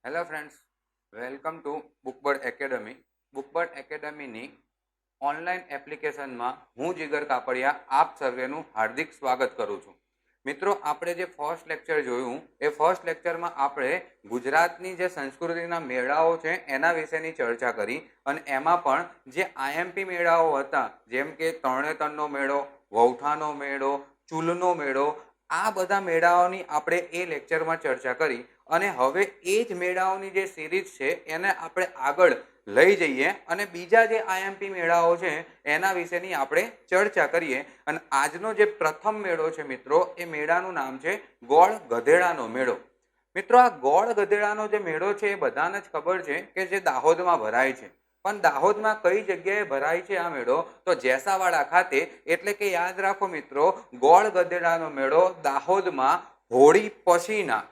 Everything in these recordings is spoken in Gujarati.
Hello friends, welcome to Bookbird academy. Bookbird એકેડમીની ઓનલાઈન એપ્લિકેશનમાં હું જીગર કાપડિયા આપ સર્વેનું હાર્દિક સ્વાગત કરું છું. મિત્રો, આપણે જે ફર્સ્ટ લેક્ચર જોયું એ ફર્સ્ટ લેક્ચરમાં આપણે ગુજરાતની જે સંસ્કૃતિના મેળાઓ છે એના વિશેની ચર્ચા કરી અને એમાં પણ જે આઈએમપી મેળાઓ હતા, જેમ કે તરણેતરનો મેળો, વૌઠાનો મેળો, ચૂલનો મેળો, આ બધા મેળાઓની આપણે એ લેક્ચરમાં ચર્ચા કરી અને હવે એ જ મેળાઓની જે સિરીઝ છે એને આપણે આગળ લઈ જઈએ અને બીજા જે આઈએમપી મેળાઓ છે એના વિશેની આપણે ચર્ચા કરીએ. અને આજનો જે પ્રથમ મેળો છે મિત્રો, એ મેળાનું નામ છે ગોળ ગધેડાનો મેળો. મિત્રો, આ ગોળ ગધેડાનો જે મેળો છે એ બધાને જ ખબર છે કે જે દાહોદમાં ભરાય છે. પણ દાહોદમાં કઈ જગ્યાએ ભરાય છે આ મેળો? તો જેસાવાડા ખાતે. એટલે કે યાદ રાખો મિત્રો, ગોળ ગધેડાનો મેળો દાહોદમાં હોળી પછીના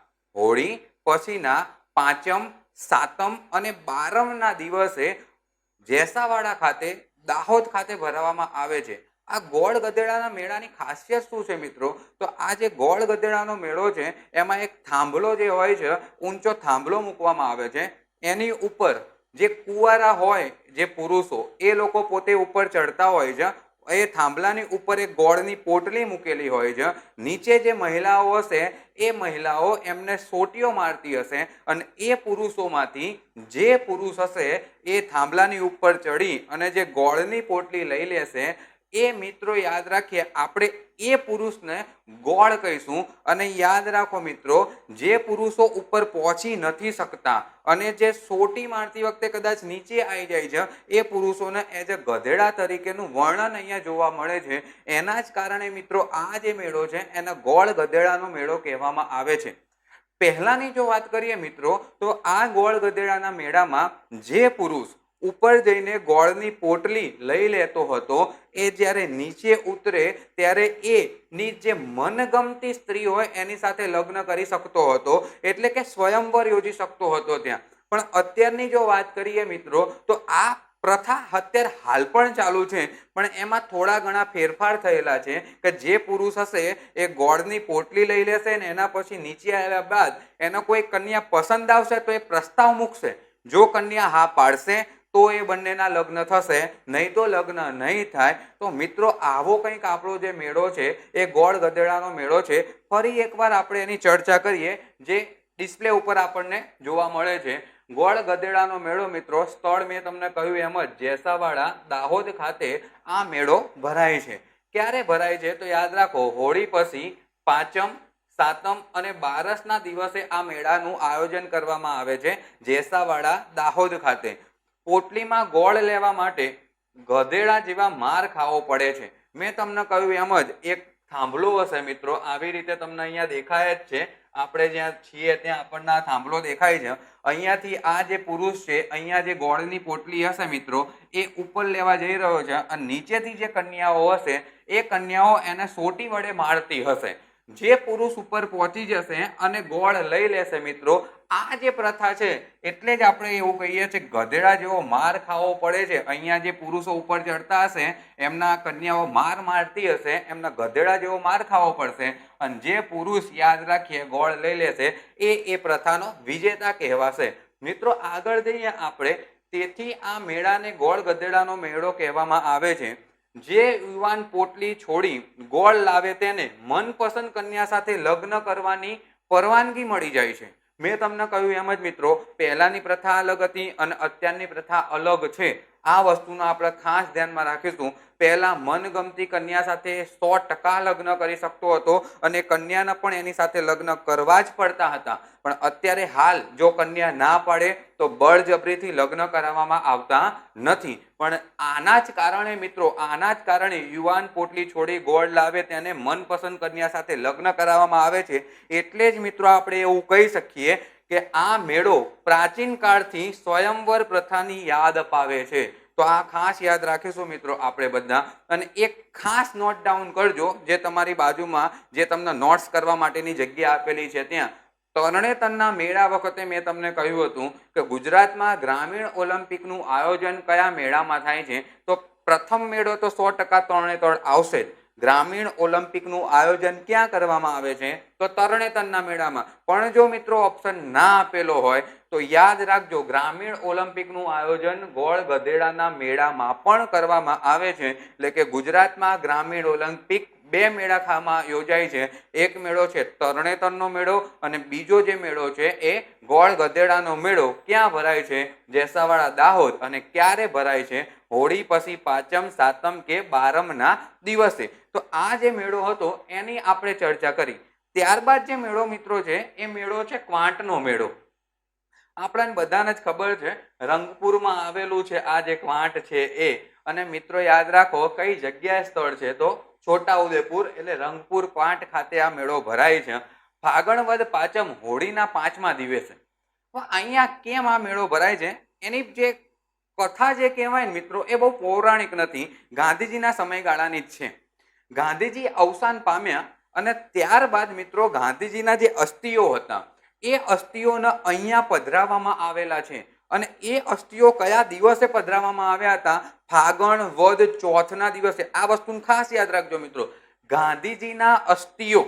પાંચમ, સાતમ અને બારમના દિવસે જેસાવાડા ખાતે, દાહોદ ખાતે ભરવામાં આવે છે. આ ગોળ ગધેડાના મેળાની ખાસિયત શું છે મિત્રો? તો આ જે ગોળ ગધેડાનો મેળો છે એમાં એક થાંભલો જે હોય છે, ઊંચો થાંભલો મૂકવામાં આવે છે. એની ઉપર જે કુંવારા હોય, જે પુરુષો, એ લોકો પોતે ઉપર ચડતા હોય છે. એ થાંભલાની ઉપર એક ગોળની પોટલી મૂકેલી હોય છે. નીચે જે મહિલાઓ હશે એ મહિલાઓ એમને સોટીઓ મારતી હશે અને એ પુરુષોમાંથી જે પુરુષ હશે એ થાંભલાની ઉપર ચડી અને જે ગોળની પોટલી લઈ લેશે, એ મિત્રો યાદ રાખીએ આપણે એ પુરુષને ગોળ કહીશું. અને યાદ રાખો મિત્રો, જે પુરુષો ઉપર પહોંચી નથી શકતા અને જે સોટી મારતી વખતે કદાચ નીચે આવી જાય છે, એ પુરુષોને એઝ અ ગધેડા તરીકેનું વર્ણન અહીંયા જોવા મળે છે. એના જ કારણે મિત્રો આ જે મેળો છે એને ગોળ ગધેડાનો મેળો કહેવામાં આવે છે. પહેલાની જો વાત કરીએ મિત્રો, તો આ ગોળ ગધેડાના મેળામાં જે પુરુષ ઉપર જઈને ગોળની પોટલી લઈ લેતો હતો, એ જ્યારે નીચે ઉતરે ત્યારે એની જે મનગમતી સ્ત્રી હોય એની સાથે લગ્ન કરી શકતો હતો. એટલે કે સ્વયંવર યોજી શકતો હતો ત્યાં. પણ અત્યારની જો વાત કરીએ મિત્રો, તો આ પ્રથા અત્યારે હાલ પણ ચાલુ છે, પણ એમાં થોડા ઘણા ફેરફાર થયેલા છે કે જે પુરુષ હશે એ ગોળની પોટલી લઈ લેશે ને એના પછી નીચે આવ્યા બાદ એનો કોઈ કન્યા પસંદ આવશે તો એ પ્રસ્તાવ મૂકશે. જો કન્યા હા પાડશે તો એ બંનેના લગ્ન થશે, નહીં તો લગ્ન નહીં થાય. તો મિત્રો, આવો કંઈક આપણો જે મેળો છે એ ગોળ ગધેડાનો મેળો છે. ફરી એકવાર આપણે એની ચર્ચા કરીએ. જે ડિસ્પ્લે ઉપર આપણને જોવા મળે છે ગોળ ગધેડાનો મેળો મિત્રો, સ્થળ મેં તમને કહ્યું એમ જ જેસાવાડા, દાહોદ ખાતે આ મેળો ભરાય છે. ક્યારે ભરાય છે? તો યાદ રાખો, હોળી પછી પાંચમ, સાતમ અને બારસના દિવસે આ મેળાનું આયોજન કરવામાં આવે છે જેસાવાડા, દાહોદ ખાતે. પોટલીમાં ગોળ લેવા માટે ગધેડા જેવા માર ખાવો પડે છે. મેં તમને કહ્યું એમ જ એક થાંભલો હશે મિત્રો, આવી રીતે તમને અહીંયા દેખાય જ છે. આપણે જ્યાં છીએ ત્યાં આપણને આ થાંભલો દેખાય છે. અહીંયાથી આ જે પુરુષ છે, અહીંયા જે ગોળની પોટલી હશે મિત્રો, એ ઉપર લેવા જઈ રહ્યો છે અને નીચેથી જે કન્યાઓ હશે એ કન્યાઓ એને સોટી વડે મારતી હશે. જે પુરુષ ઉપર પહોંચી જશે અને ગોળ લઈ લેશે મિત્રો, આ જે પ્રથા છે એટલે જ આપણે એવું કહીએ છીએ ગધેડા જેવો માર ખાવો પડે છે. અહીંયા જે પુરુષો ઉપર ચડતા હશે એમના કન્યાઓ મારતી હશે, એમના ગધેડા જેવો માર ખાવો પડશે. અને જે પુરુષ યાદ રાખીએ ગોળ લઈ લેશે એ પ્રથાનો વિજેતા કહેવાશે. મિત્રો, આગળ જઈએ આપણે. તેથી આ મેળાને ગોળ ગધેડાનો મેળો કહેવામાં આવે છે. જે યુવાન પોટલી છોડી ગોળ લાવે તેને મનપસંદ કન્યા સાથે લગ્ન કરવાની પરવાનગી મળી જાય છે. મેં તમને કહ્યું એમ જ મિત્રો, પહેલાની પ્રથા અલગ હતી અને અત્યારની પ્રથા અલગ છે. આ વસ્તુનો આપણે ખાસ ધ્યાનમાં રાખીશું. પહેલા મનગમતી કન્યા સાથે 100% લગ્ન કરી શકતો હતો અને કન્યાને પણ એની સાથે લગ્ન કરવા જ પડતા હતા. પણ અત્યારે હાલ જો કન્યા ના પાડે તો બળજબરીથી લગ્ન કરાવવામાં આવતા નથી. પણ આના જ કારણે મિત્રો, આના જ કારણે યુવાન પોટલી છોડી ગોળ લાવે તેને મનપસંદ કન્યા સાથે લગ્ન કરાવવામાં આવે છે. એટલે જ મિત્રો આપણે એવું કહી શકીએ કે આ મેળો પ્રાચીન કાળથી સ્વયંવર પ્રથાની યાદ અપાવે છે. તો આ ખાસ યાદ રાખીશું મિત્રો આપણે બધા. અને એક ખાસ નોટ ડાઉન કરજો, જે તમારી બાજુમાં જે તમને નોટ્સ કરવા માટેની જગ્યા આપેલી છે ત્યાં. તરણેતરના મેળા વખતે મેં તમને કહ્યું હતું કે ગુજરાતમાં ગ્રામીણ ઓલિમ્પિકનું આયોજન કયા મેળામાં થાય છે? તો પ્રથમ મેળો તો 100% તરણેતર આવશે જ. ગ્રામીણ ઓલિમ્પિકનું આયોજન ક્યાં કરવામાં આવે છે? તો તરણેતરના મેળામાં. પણ જો મિત્રો ઓપ્શન ના આપેલો હોય તો યાદ રાખજો, ગ્રામીણ ઓલિમ્પિકનું આયોજન ગોળ ગધેડાના મેળામાં પણ કરવામાં આવે છે. એટલે કે ગુજરાતમાં ગ્રામીણ ઓલિમ્પિક 2 મેળાખામાં યોજાય છે. એક મેળો છે તરણેતરનો મેળો અને બીજો જે મેળો છે એ ગોળ ગધેડાનો મેળો. ક્યાં ભરાય છે? જેસાવાડા, દાહોદ. અને ક્યારે ભરાય છે? હોળી પછી પાંચમ, સાતમ કે બારમના દિવસે. તો આ જે મેળો હતો એની આપણે ચર્ચા કરી. ત્યારબાદ જે મેળો મિત્રો છે એ મેળો છે ક્વાંટનો મેળો. આપણને બધાને જ ખબર છે રંગપુરમાં આવેલું છે આ જે ક્વાંટ છે એ. અને મિત્રો યાદ રાખો કઈ જગ્યાએ સ્થળ છે? તો છોટાઉદેપુર એટલે રંગપુર ક્વાંટ ખાતે આ મેળો ભરાય છે. ફાગણ વદ પાંચમ હોળીના 5મા દિવસે. અહીંયા કેમ આ મેળો ભરાય છે એની જે કથા જે કહેવાય ને મિત્રો એ બહુ પૌરાણિક નથી, ગાંધીજીના સમયગાળાની જ છે. ગાંધીજી અવસાન પામ્યા અને ત્યારબાદ મિત્રો ગાંધીજીના જે અસ્થિઓ હતા એ અસ્થિઓને અહીંયા પધરાવવામાં આવેલા છે. અને એ અસ્થિઓ કયા દિવસે પધરાવવામાં આવ્યા હતા? ફાગણ વદ ચોથના દિવસે. આ વસ્તુને ખાસ યાદ રાખજો મિત્રો. ગાંધીજીના અસ્થિઓ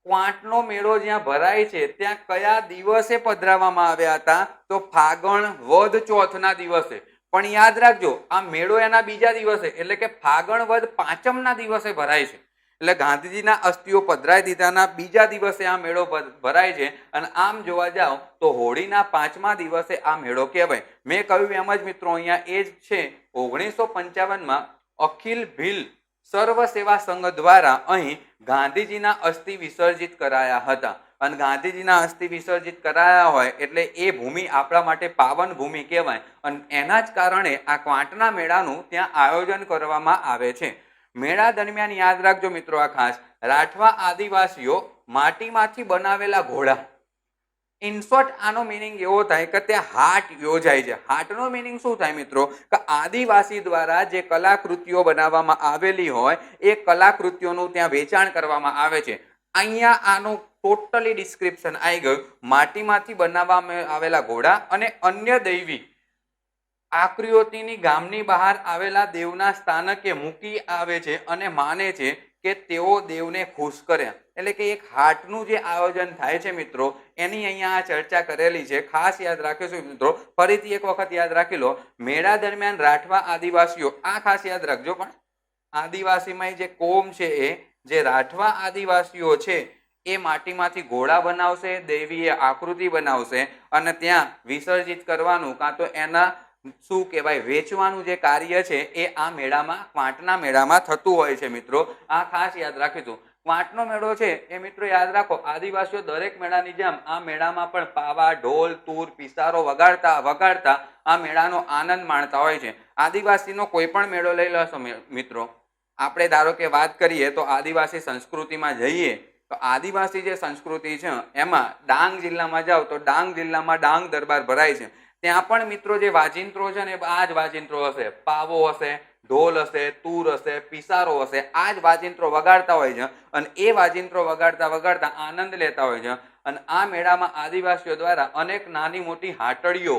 ક્વાંટનો મેળો જ્યાં ભરાય છે ત્યાં કયા દિવસે પધરાવવામાં આવ્યા હતા? તો ફાગણ વદ ચોથના દિવસે. પણ યાદ રાખજો આ મેળો એના બીજા દિવસે એટલે કે ફાગણ વદ પાંચમના દિવસે ભરાય છે. એટલે ગાંધીજીના અસ્થિઓ પધરાઈ દીધાના બીજા દિવસે આ મેળો ભરાય છે. અને આમ જોવા જાવ તો હોળીના 5મા દિવસે આ મેળો કહેવાય. મેં કહ્યું એમ જ મિત્રો અહીંયા એ જ છે 1955માં અખિલ ભીલ સર્વ સેવા સંઘ દ્વારા અહીં ગાંધીજીના અસ્થિ વિસર્જિત કરાયા હતા. અને ગાંધીજીના અસ્થિ વિસર્જિત કરાયા હોય એટલે એ ભૂમિ આપણા માટે પાવન ભૂમિ કહેવાય. અને એના જ કારણે આ ક્વાંટના મેળાનું ત્યાં આયોજન કરવામાં આવે છે. મેળા દરમિયાન યાદ રાખજો મિત્રો આ ખાસ, રાઠવા આદિવાસીઓ માટીમાંથી બનાવેલા ઘોડા. ઇન શોર્ટ આનો મિનિંગ એવો થાય કે ત્યાં હાટ યોજાય છે. હાટનો મિનિંગ શું થાય મિત્રો? કે આદિવાસી દ્વારા જે કલાકૃતિઓ બનાવવામાં આવેલી હોય એ કલાકૃતિઓનું ત્યાં વેચાણ કરવામાં આવે છે. અહીંયા આનું ટોટલી ડિસ્ક્રિપ્શન આવી ગયું. માટીમાંથી બનાવવામાં આવેલા ઘોડા અને અન્ય દૈવી આકૃતિની ગામની બહાર આવેલા દેવના સ્થાનકે મૂકી આવે છે અને માને છે કે તેઓ દેવને ખુશ કર્યા. એટલે કે એક હાટનું જે આયોજન થાય છે મિત્રો એની અહીંયા ચર્ચા કરેલી છે. ખાસ યાદ રાખીશું મિત્રો. ફરીથી એક વખત યાદ રાખી લો. મેળા દરમિયાન રાઠવા આદિવાસીઓ, આ ખાસ યાદ રાખજો, પણ આદિવાસીમાં જે કોમ છે એ જે રાઠવા આદિવાસીઓ છે એ માટીમાંથી ઘોડા બનાવશે, દૈવીય આકૃતિ બનાવશે અને ત્યાં વિસર્જિત કરવાનું કાં તો એના શું કહેવાય વેચવાનું જે કાર્ય છે એ આ મેળામાં ક્વાંટના મેળામાં થતું હોય છે મિત્રો. આ ખાસ યાદ રાખીશું. ક્વાંટનો મેળો છે એ મિત્રો યાદ રાખો આદિવાસીઓ દરેક મેળાની જેમ આ મેળામાં પણ પાવા, ઢોલ, તૂર, પિસારો વગાડતા આ મેળાનો આનંદ માણતા હોય છે. આદિવાસીનો કોઈ પણ મેળો લઈ લેશો મિત્રો, આપણે ધારો કે વાત કરીએ તો આદિવાસી સંસ્કૃતિમાં જઈએ તો આદિવાસી જે સંસ્કૃતિ છે એમાં ડાંગ જિલ્લામાં જાઓ તો ડાંગ જિલ્લામાં ડાંગ દરબાર ભરાય છે. ત્યાં પણ મિત્રો જે વાજિંત્રો છે ને આ જ વાજિંત્રો હશે. પાવો હશે, ઢોલ હશે, તૂર હશે, પિસારો હશે. આ જ વાજિંત્રો વગાડતા હોય છે અને એ વાજિંત્રો વગાડતા આનંદ લેતા હોય છે. અને આ મેળામાં આદિવાસીઓ દ્વારા અનેક નાની મોટી હાટડીઓ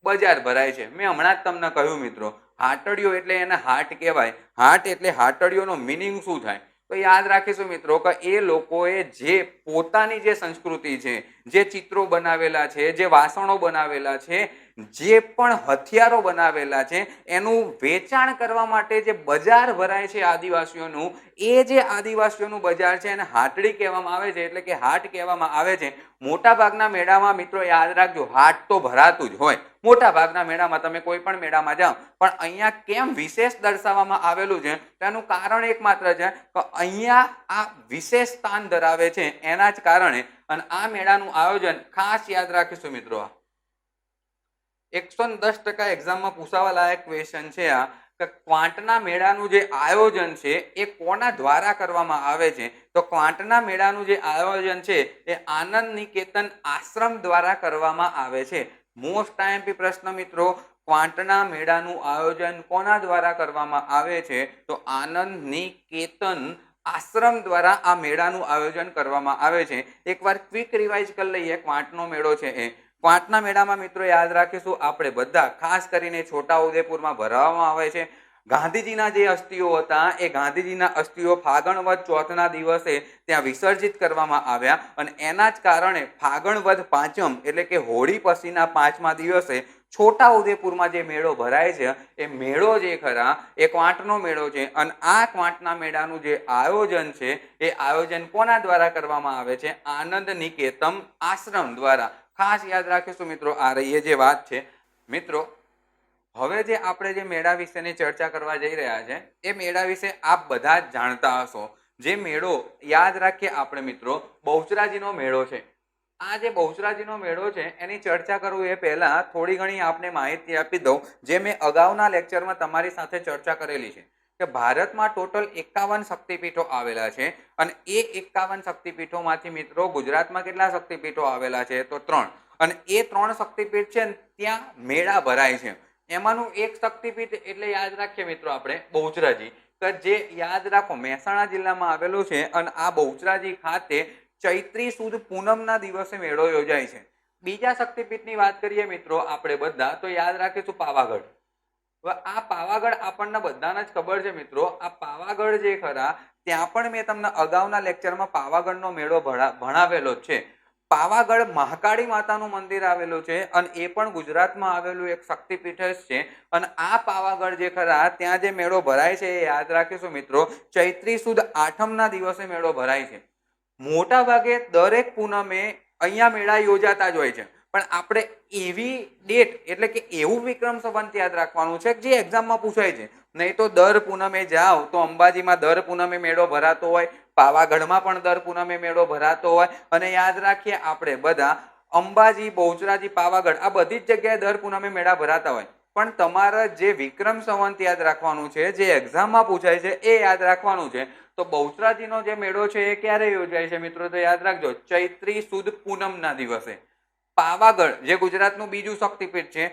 બજાર ભરાય છે. મેં હમણાં જ તમને કહ્યું મિત્રો, હાટડીઓ એટલે એને હાટ કહેવાય. હાટ એટલે હાટડીઓનો મિનિંગ શું થાય? તો યાદ રાખીશું મિત્રો કે એ લોકોએ જે પોતાની જે સંસ્કૃતિ છે, જે ચિત્રો બનાવેલા છે, જે વાસણો બનાવેલા છે, જે પણ હથિયારો બનાવેલા છે એનું વેચાણ કરવા માટે જે બજાર ભરાય છે આદિવાસીઓનું, એ જે આદિવાસીઓનું બજાર છે એને હાટડી કહેવામાં આવે છે. એટલે કે હાટ કહેવામાં આવે છે. મોટા ભાગના મેળામાં મિત્રો યાદ રાખજો હાટ તો ભરાતું જ હોય. મોટા ભાગના મેળામાં તમે કોઈ પણ મેળામાં જાઓ, પણ અહીંયા કેમ વિશેષ દર્શાવવામાં આવેલું છે તેનું કારણ એકમાત્ર છે કે અહીંયા આ વિશેષ સ્થાન ધરાવે છે એના જ કારણે. અને આ મેળાનું આયોજન ખાસ યાદ રાખીશું મિત્રો. 110% એક્ઝામમાં પૂછાવા લાયક ક્વેશ્ચન છે આ કે ક્વાંટના મેળાનું જે આયોજન છે એ કોના દ્વારા કરવામાં આવે છે? તો ક્વાંટના મેળાનું જે આયોજન છે એ આનંદ નિકેતન આશ્રમ દ્વારા કરવામાં આવે છે. મોસ્ટ આઈએમપી પ્રશ્ન મિત્રો, ક્વાંટના મેળાનું આયોજન કોના દ્વારા કરવામાં આવે છે? તો આનંદ નિકેતન આશ્રમ દ્વારા આ મેળાનું આયોજન કરવામાં આવે છે. એકવાર ક્વિક રિવાઇઝ કરી લઈએ. ક્વાંટનો મેળો છે એ ક્વાંટના મેળામાં મિત્રો યાદ રાખીશું આપણે બધા ખાસ કરીને છોટાઉદેપુરમાં ભરાવવામાં આવે છે. ગાંધીજીના જે અસ્થિઓ હતા એ ગાંધીજીના અસ્થિઓ ફાગણ વદ ચોથના દિવસે ત્યાં વિસર્જિત કરવામાં આવ્યા અને એના જ કારણે ફાગણ વદ પાંચમ એટલે કે હોળી પછીના 5મા દિવસે છોટાઉદેપુરમાં જે મેળો ભરાય છે એ મેળો જે ખરા એ ક્વાંટનો મેળો છે અને આ ક્વાંટના મેળાનું જે આયોજન છે એ આયોજન કોના દ્વારા કરવામાં આવે છે? આનંદ નિકેતમ આશ્રમ દ્વારા. ખાસ યાદ રાખીશું મિત્રો, આ રહી જે વાત છે. મિત્રો હવે જે આપણે જે મેળા વિશેની ચર્ચા કરવા જઈ રહ્યા છે એ મેળા વિશે આપ બધા જ જાણતા હશો. જે મેળો યાદ રાખીએ આપણે મિત્રો, બહુચરાજીનો મેળો છે. આ જે બહુચરાજીનો મેળો છે એની ચર્ચા કરું એ પહેલા થોડી ઘણી આપને માહિતી આપી દઉં, જે મેં અગાઉના લેક્ચરમાં તમારી સાથે ચર્ચા કરેલી છે કે ભારતમાં ટોટલ 51 શક્તિપીઠો આવેલા છે અને એ 51 શક્તિપીઠોમાંથી મિત્રો ગુજરાતમાં કેટલા શક્તિપીઠો આવેલા છે? તો 3. અને એ 3 શક્તિપીઠ છે ત્યાં મેળા ભરાય છે. એમાંનું એક શક્તિપીઠ એટલે યાદ રાખીએ મિત્રો આપણે બહુચરાજી, કે જે યાદ રાખો મહેસાણા જિલ્લામાં આવેલું છે અને આ બહુચરાજી ખાતે ચૈત્રી સુદ પૂનમના દિવસે મેળો યોજાય છે. બીજા શક્તિપીઠની વાત કરીએ મિત્રો આપણે બધા, તો યાદ રાખીશું પાવાગઢ. હવે આ પાવાગઢ આપણને બધાને જ ખબર છે મિત્રો, આ પાવાગઢ જે ખરા ત્યાં પણ મેં તમને અગાઉના લેક્ચરમાં પાવાગઢનો મેળો ભણાવેલો છે. પાવાગઢ મહાકાળી માતાનું મંદિર આવેલું છે અને એ પણ ગુજરાતમાં આવેલું એક શક્તિપીઠ છે. અને આ પાવાગઢ જે ખરા ત્યાં જે મેળો ભરાય છે એ યાદ રાખીશું મિત્રો, ચૈત્રી સુદ આઠમના દિવસે મેળો ભરાય છે. મોટા ભાગે દરેક પૂનમે અહીંયા મેળા યોજાતા જ હોય છે, પણ આપણે એવી ડેટ એટલે કે એવું વિક્રમ સંવત યાદ રાખવાનું છે જે એક્ઝામમાં પૂછાય છે. નહીં તો દર પૂનમે જાઓ તો અંબાજીમાં દર પૂનમે મેળો ભરાતો હોય, પાવાગઢમાં પણ દર પૂનમે મેળો ભરાતો હોય. અને યાદ રાખીએ આપણે બધા અંબાજી, બહુચરાજી, પાવાગઢ આ બધી જ જગ્યાએ દર પૂનમે મેળા ભરાતા હોય, પણ તમારે જે વિક્રમ સંવત યાદ રાખવાનું છે, જે એક્ઝામમાં પૂછાય છે એ યાદ રાખવાનું છે. તો બહુચરાજીનો જે મેળો છે એ ક્યારે યોજાય છે મિત્રો? તો યાદ રાખજો, ચૈત્રી સુદ પૂનમના દિવસે. પાવાગઢ જે ગુજરાતનું બીજું શક્તિપીઠ છે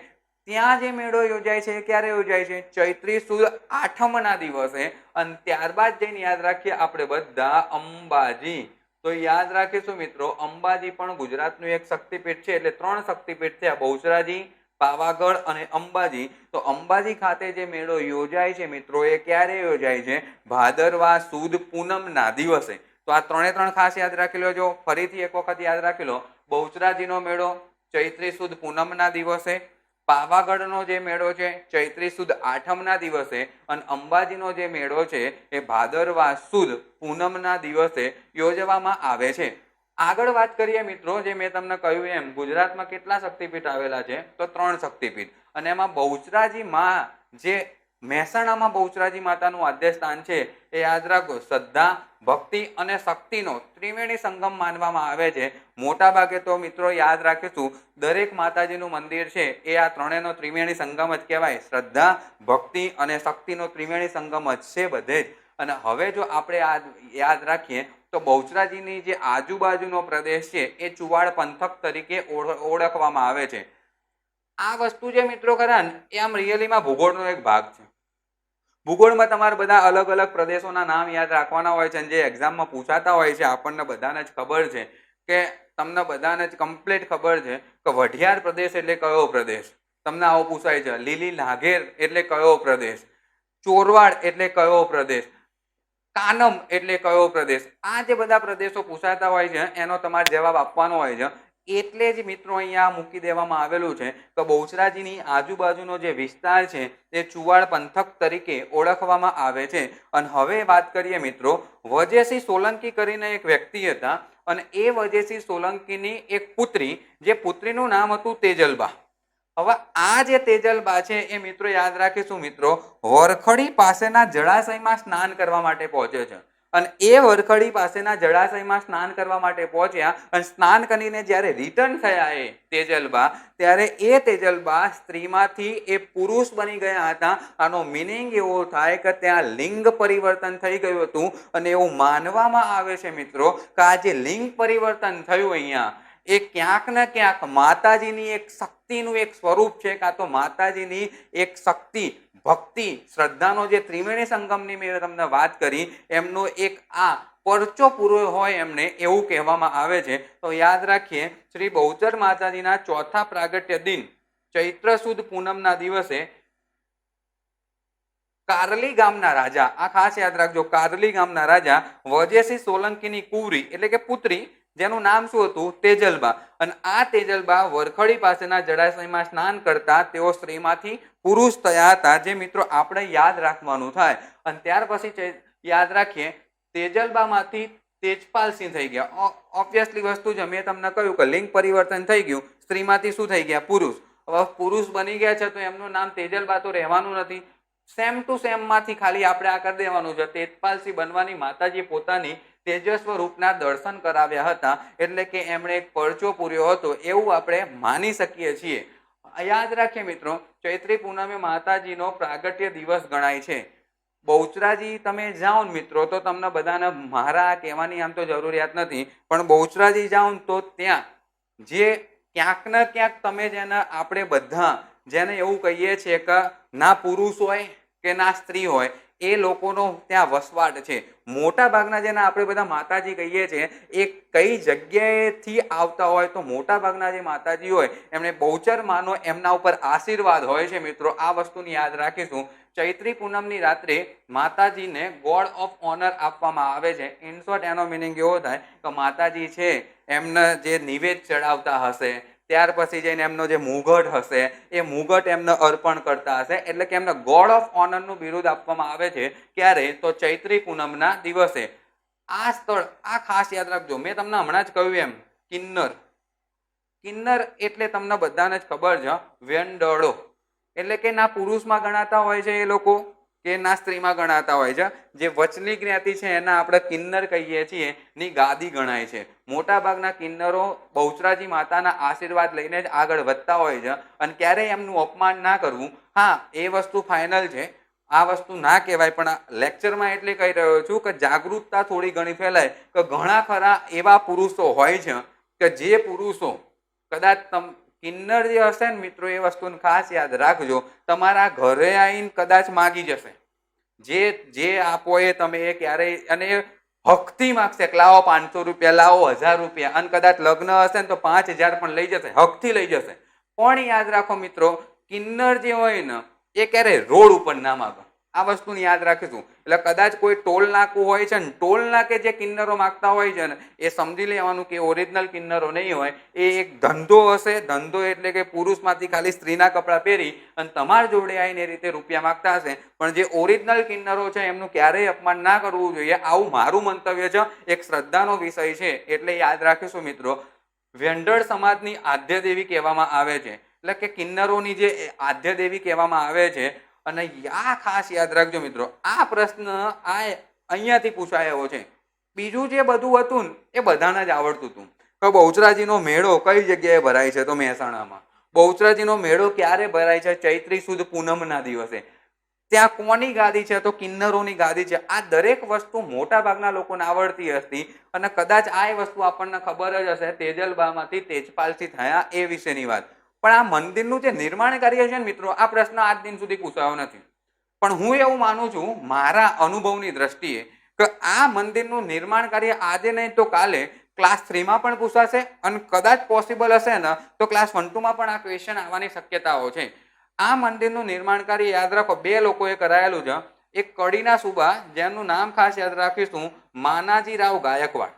ત્યાં જે મેળો યોજાય છે એ ક્યારે યોજાય છે? ચૈત્રી સુદ આઠમના દિવસે. અને ત્યારબાદ જઈને યાદ રાખીએ આપણે બધા અંબાજી. તો યાદ રાખીશું મિત્રો, અંબાજી પણ ગુજરાતનું એક શક્તિપીઠ છે. એટલે 3 શક્તિપીઠ થયા, બહુચરાજી, પાવાગઢ અને અંબાજી. તો અંબાજી ખાતે જે મેળો યોજાય છે મિત્રો એ ક્યારે યોજાય છે? ભાદરવા સુદ પૂનમના દિવસે. તો આ 3 ખાસ યાદ રાખી લેજો. ફરીથી એક વખત યાદ રાખી લો, બહુચરાજીનો મેળો ચૈત્રી સુદ પૂનમના દિવસે, પાવાગઢનો જે મેળો છે ચૈત્રી સુદ આઠમના દિવસે, અને અંબાજીનો જે મેળો છે એ ભાદરવા સુદ પૂનમના દિવસે યોજવામાં આવે છે. આગળ વાત કરીએ મિત્રો, જે મેં તમને કહ્યું એમ ગુજરાતમાં કેટલા શક્તિપીઠ આવેલા છે? તો 3 શક્તિપીઠ. અને એમાં બહુચરાજી માં, જે મહેસાણામાં બહુચરાજી માતાનું આદ્ય સ્થાન છે એ યાદ રાખો, શ્રદ્ધા, ભક્તિ અને શક્તિનો ત્રિવેણી સંગમ માનવામાં આવે છે. મોટા ભાગે તો મિત્રો યાદ રાખીશું, દરેક માતાજીનું મંદિર છે એ આ ત્રણેયનો ત્રિવેણી સંગમ જ કહેવાય. શ્રદ્ધા, ભક્તિ અને શક્તિનો ત્રિવેણી સંગમ જ છે બધે જ. અને હવે જો આપણે આ યાદ રાખીએ તો બહુચરાજીની જે આજુબાજુનો પ્રદેશ છે એ ચુવાડ પંથક તરીકે ઓળખવામાં આવે છે. આ વસ્તુ જે મિત્રો ખરા ને એ આમ રિયલીમાં ભૂગોળનો એક ભાગ છે. ભૂગોળમાં તમારે બધા અલગ અલગ પ્રદેશોના નામ યાદ રાખવાના હોય છે, જે એક્ઝામમાં પૂછાતા હોય છે. આપણને બધાને જ ખબર છે કે તમને બધાને જ કમ્પ્લીટ ખબર છે કે વઢિયાર પ્રદેશ એટલે કયો પ્રદેશ? તમને આવો પૂછાય છે. લીલી નાગેર એટલે કયો પ્રદેશ? ચોરવાડ એટલે કયો પ્રદેશ? કાનમ એટલે કયો પ્રદેશ? આ જે બધા પ્રદેશો પૂછાતા હોય છે એનો તમારે જવાબ આપવાનો હોય છે. એટલે જ મિત્રો અહીંયા મૂકી દેવામાં આવેલું છે કે બહુચરાજીની આજુબાજુનો જે વિસ્તાર છે એ ચુવાડ પંથક તરીકે ઓળખવામાં આવે છે. અને હવે વાત કરીએ મિત્રો, વજેસી સોલંકી કરીને એક વ્યક્તિ હતા અને એ વજેસી સોલંકીની એક પુત્રી, જે પુત્રીનું નામ હતું તેજલબા. હવે આ જે તેજલબા છે એ મિત્રો યાદ રાખીશું મિત્રો, વરખડી પાસેના જળાશયમાં સ્નાન કરવા માટે પહોંચે છે. અને એ વરખડી પાસેના જળાશયમાં સ્નાન કરવા માટે પહોંચ્યા અને સ્નાન કરીને જ્યારે રિટર્ન થયા એ તેજલબા, ત્યારે એ તેજલબા સ્ત્રીમાંથી એ પુરુષ બની ગયા હતા. આનો મિનિંગ એવો થાય કે ત્યાં લિંગ પરિવર્તન થઈ ગયું હતું. અને એવું માનવામાં આવે છે મિત્રો કે આ જે લિંગ પરિવર્તન થયું અહીંયા, એ ક્યાંક ને ક્યાંક માતાજીની એક શક્તિનું એક સ્વરૂપ છે, કાં તો માતાજીની એક શક્તિ, ભક્તિ, શ્રદ્ધાનો જે ત્રિવેણી સંગમની મેં તમને વાત કરી એમનો એક આ પરચો પૂરો હોય એમને, એવું કહેવામાં આવે છે. તો યાદ રાખીએ, શ્રી બહુચર માતાજીના ચોથા પ્રાગટ્ય દિન ચૈત્ર સુદ પૂનમના દિવસે કારલી ગામના રાજા, આ ખાસ યાદ રાખજો, કારલી ગામના રાજા વજયસિંહ સોલંકીની કુંવરી એટલે કે પુત્રી, જેનું નામ શું હતું? તેજલબા. અને આ તેજલબા વરખડી પાસેના જળાશયમાં સ્નાન કરતા તેઓ સ્ત્રીમાંથી પુરુષ થયા હતા, જે મિત્રો આપણે યાદ રાખવાનું થાય. અને ત્યાર પછી યાદ રાખીએ, તેજલબામાંથી તેજપાલસિંહ થઈ ગયા. ઓબ્વિયસલી વસ્તુ છે, મેં તમને કહ્યું કે લિંગ પરિવર્તન થઈ ગયું, સ્ત્રીમાંથી શું થઈ ગયા? પુરુષ. હવે પુરુષ બની ગયા છે તો એમનું નામ તેજલબા તો રહેવાનું નથી. સેમ ટુ સેમ માંથી ખાલી આપણે આ કરી દેવાનું છે. તેજપાલસિંહ બનવાની માતાજી પોતાની તેજસ્વ રૂપના દર્શન કરાવ્યા હતા, એટલે કે એમણે એક પરચો પૂર્યો હતો એવું આપણે માની શકીએ છીએ. યાદ રાખીએ મિત્રો, ચૈત્રી પૂનમે માતાજીનો પ્રાગટ્ય દિવસ ગણાય છે. બહુચરાજી તમે જાઓ ને મિત્રો, તો તમને બધાને મારા કહેવાની આમ તો જરૂરિયાત નથી, પણ બહુચરાજી જાઓ ને તો ત્યાં જે ક્યાંક ને ક્યાંક તમે જેને આપણે બધા જેને એવું કહીએ છીએ કે ના પુરુષ હોય કે ના સ્ત્રી હોય, એ લોકોનો ત્યાં વસવાટ છે. મોટા ભાગના જેને આપણે બધા માતાજી કહીએ છીએ એ કઈ જગ્યાએથી આવતા હોય, તો મોટા ભાગના જે માતાજી હોય એમને બહુચર માનો એમના ઉપર આશીર્વાદ હોય છે. મિત્રો આ વસ્તુની યાદ રાખીશું. ચૈત્રી પૂનમની રાત્રે માતાજીને ગોડ ઓફ ઓનર આપવામાં આવે છે. ઇન શોર્ટ એનો મિનિંગ એવો થાય કે માતાજી છે એમને જે નિવેદ ચડાવતા હશે, ત્યાર પછી જઈને એમનો જે મુગટ હશે એ મુગટ એમને અર્પણ કરતા હશે, એટલે કે એમને ગોડ ઓફ ઓનરનું બિરુદ આપવામાં આવે છે. ક્યારે? તો ચૈત્રી પૂનમના દિવસે. આ સ્થળ આ ખાસ યાદ રાખજો. મેં તમને હમણાં જ કહ્યું એમ, કિન્નર. કિન્નર એટલે તમને બધાને જ ખબર છે, વેંડળો. એટલે કે ના પુરુષમાં ગણાતા હોય છે એ લોકો, કે ના સ્ત્રીમાં ગણાતા હોય છે. જે વચલી જ્ઞાતિ છે એના આપણે કિન્નર કહીએ છીએ, ની ગાદી ગણાય છે. મોટા ભાગના કિન્નરો બહુચરાજી માતાના આશીર્વાદ લઈને જ આગળ વધતા હોય છે, અને ક્યારેય એમનું અપમાન ના કરવું. હા, એ વસ્તુ ફાઇનલ છે, આ વસ્તુ ના કહેવાય, પણ લેક્ચરમાં એટલે કહી રહ્યો છું કે જાગૃતતા થોડી ઘણી ફેલાય કે ઘણા ખરા એવા પુરુષો હોય છે કે જે પુરુષો કદાચ કિન્નર જે હશે ને મિત્રો, એ વસ્તુને ખાસ યાદ રાખજો, તમારા ઘરે આવીને કદાચ માગી જશે. જે આપો એ તમે એ ક્યારેય, અને હકથી માગશે કે લાવો 500 રૂપિયા, લાવો 1000 રૂપિયા, અને કદાચ લગ્ન હશે ને તો 5000 પણ લઈ જશે, હકથી લઈ જશે. પણ યાદ રાખો મિત્રો, કિન્નર જે હોય ને એ ક્યારે રોડ ઉપર ના માગે. આ વસ્તુને યાદ રાખીશું. એટલે કદાચ કોઈ ટોલ નાકું હોય છે ને, ટોલ નાકે જે કિન્નરો માગતા હોય છે ને, એ સમજી લેવાનું કે ઓરિજિનલ કિન્નરો નહીં હોય, એ એક ધંધો હશે. ધંધો એટલે કે પુરુષમાંથી ખાલી સ્ત્રીના કપડાં પહેરી અને તમારા જોડે આવીને એ રીતે રૂપિયા માગતા હશે. પણ જે ઓરિજિનલ કિન્નરો છે એમનું ક્યારેય અપમાન ના કરવું જોઈએ, આવું મારું મંતવ્ય છે. એક શ્રદ્ધાનો વિષય છે એટલે યાદ રાખીશું મિત્રો. વેંડળ સમાજની આદ્ય દેવી કહેવામાં આવે છે, એટલે કે કિન્નરોની જે આદ્ય દેવી કહેવામાં આવે છે. અને આ ખાસ યાદ રાખજો મિત્રો, આ પ્રશ્ન આ અહીંયાથી પૂછાયો છે. બીજું જે બધું હતું ને એ બધાને જ આવડતું હતું. તો બહુચરાજીનો મેળો કઈ જગ્યાએ ભરાય છે? તો મહેસાણામાં. બહુચરાજીનો મેળો ક્યારે ભરાય છે? ચૈત્રી સુદ પૂનમના દિવસે. ત્યાં કોની ગાદી છે? તો કિન્નરોની ગાદી છે. આ દરેક વસ્તુ મોટા ભાગના લોકોને આવડતી હતી, અને કદાચ આ વસ્તુ આપણને ખબર જ હશે, તેજલબામાંથી તેજપાલસિંહ થયા એ વિશેની વાત. પણ આ મંદિરનું જે નિર્માણ કાર્ય છે ને મિત્રો, આ પ્રશ્ન આજ દિન સુધી પૂછાયો નથી. પણ હું એવું માનું છું મારા અનુભવની દ્રષ્ટિએ કે આ મંદિરનું નિર્માણ કાર્ય આજે નહીં તો કાલે ક્લાસ 3માં પણ પૂછાશે, અને કદાચ પોસિબલ હશે ને તો ક્લાસ 1-2માં પણ આ ક્વેશ્ચન આવવાની શક્યતાઓ છે. આ મંદિરનું નિર્માણ કાર્ય યાદ રાખો, 2 લોકોએ કરાયેલું છે. એક કડીના સુબા, જેનું નામ ખાસ યાદ રાખીશું, માનાજીરાવ ગાયકવાડ.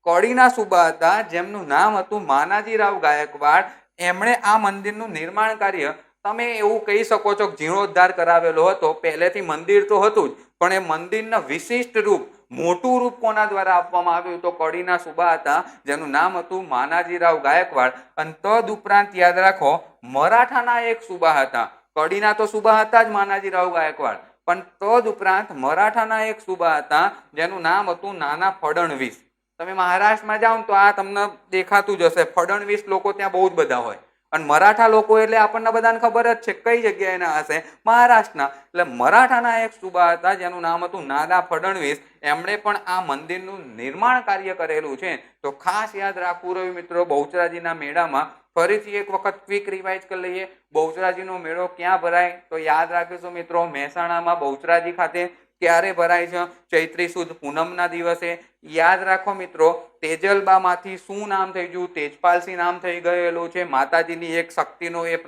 કડીના સુબા હતા જેમનું નામ હતું માનાજીરાવ ગાયકવાડ. એમણે આ મંદિરનું નિર્માણ કાર્ય, તમે એવું કહી શકો છો, જીર્ણોદ્ધાર કરાવેલો હતો. પહેલેથી મંદિર તો હતું જ, પણ એ મંદિરના વિશિષ્ટ રૂપ, મોટું રૂપ કોના દ્વારા આપવામાં આવ્યું? તો કડીના સુબા હતા જેનું નામ હતું માનાજીરાવ ગાયકવાડ. અને તદ ઉપરાંત યાદ રાખો, મરાઠાના એક સુબા હતા. કડીના તો સુબા હતા જ માનાજીરાવ ગાયકવાડ, પણ તદ ઉપરાંત મરાઠાના એક સુબા હતા જેનું નામ હતું નાના ફડણવીસ. તમે મહારાષ્ટ્રમાં જાઓ ને તો આ તમને દેખાતું જ હશે, ફડણવીસ લોકો ત્યાં બહુ જ બધા હોય. અને મરાઠા લોકો એટલે આપણને બધાને ખબર જ છે કઈ જગ્યાએના હશે, મહારાષ્ટ્રના. એટલે મરાઠાના એક સુબા હતા જેનું નામ હતું નાના ફડણવીસ. એમણે પણ આ મંદિરનું નિર્માણ કાર્ય કરેલું છે. તો ખાસ યાદ રાખવું રહ્યું મિત્રો, બહુચરાજીના મેળામાં ફરીથી એક વખત ક્વિક રિવાઇઝ કરી લઈએ. બહુચરાજીનો મેળો ક્યાં ભરાય? તો યાદ રાખીશું મિત્રો, મહેસાણામાં બહુચરાજી ખાતે. ક્યારે ભરાય છે? ચૈત્રી સુદ પૂનમના દિવસે. યાદ રાખો મિત્રો, તેજલબામાંથી શું નામ થઈ ગયું? તેજપાલસિંહ નામ થઈ ગયેલું છે. માતાજીની એક શક્તિનો એ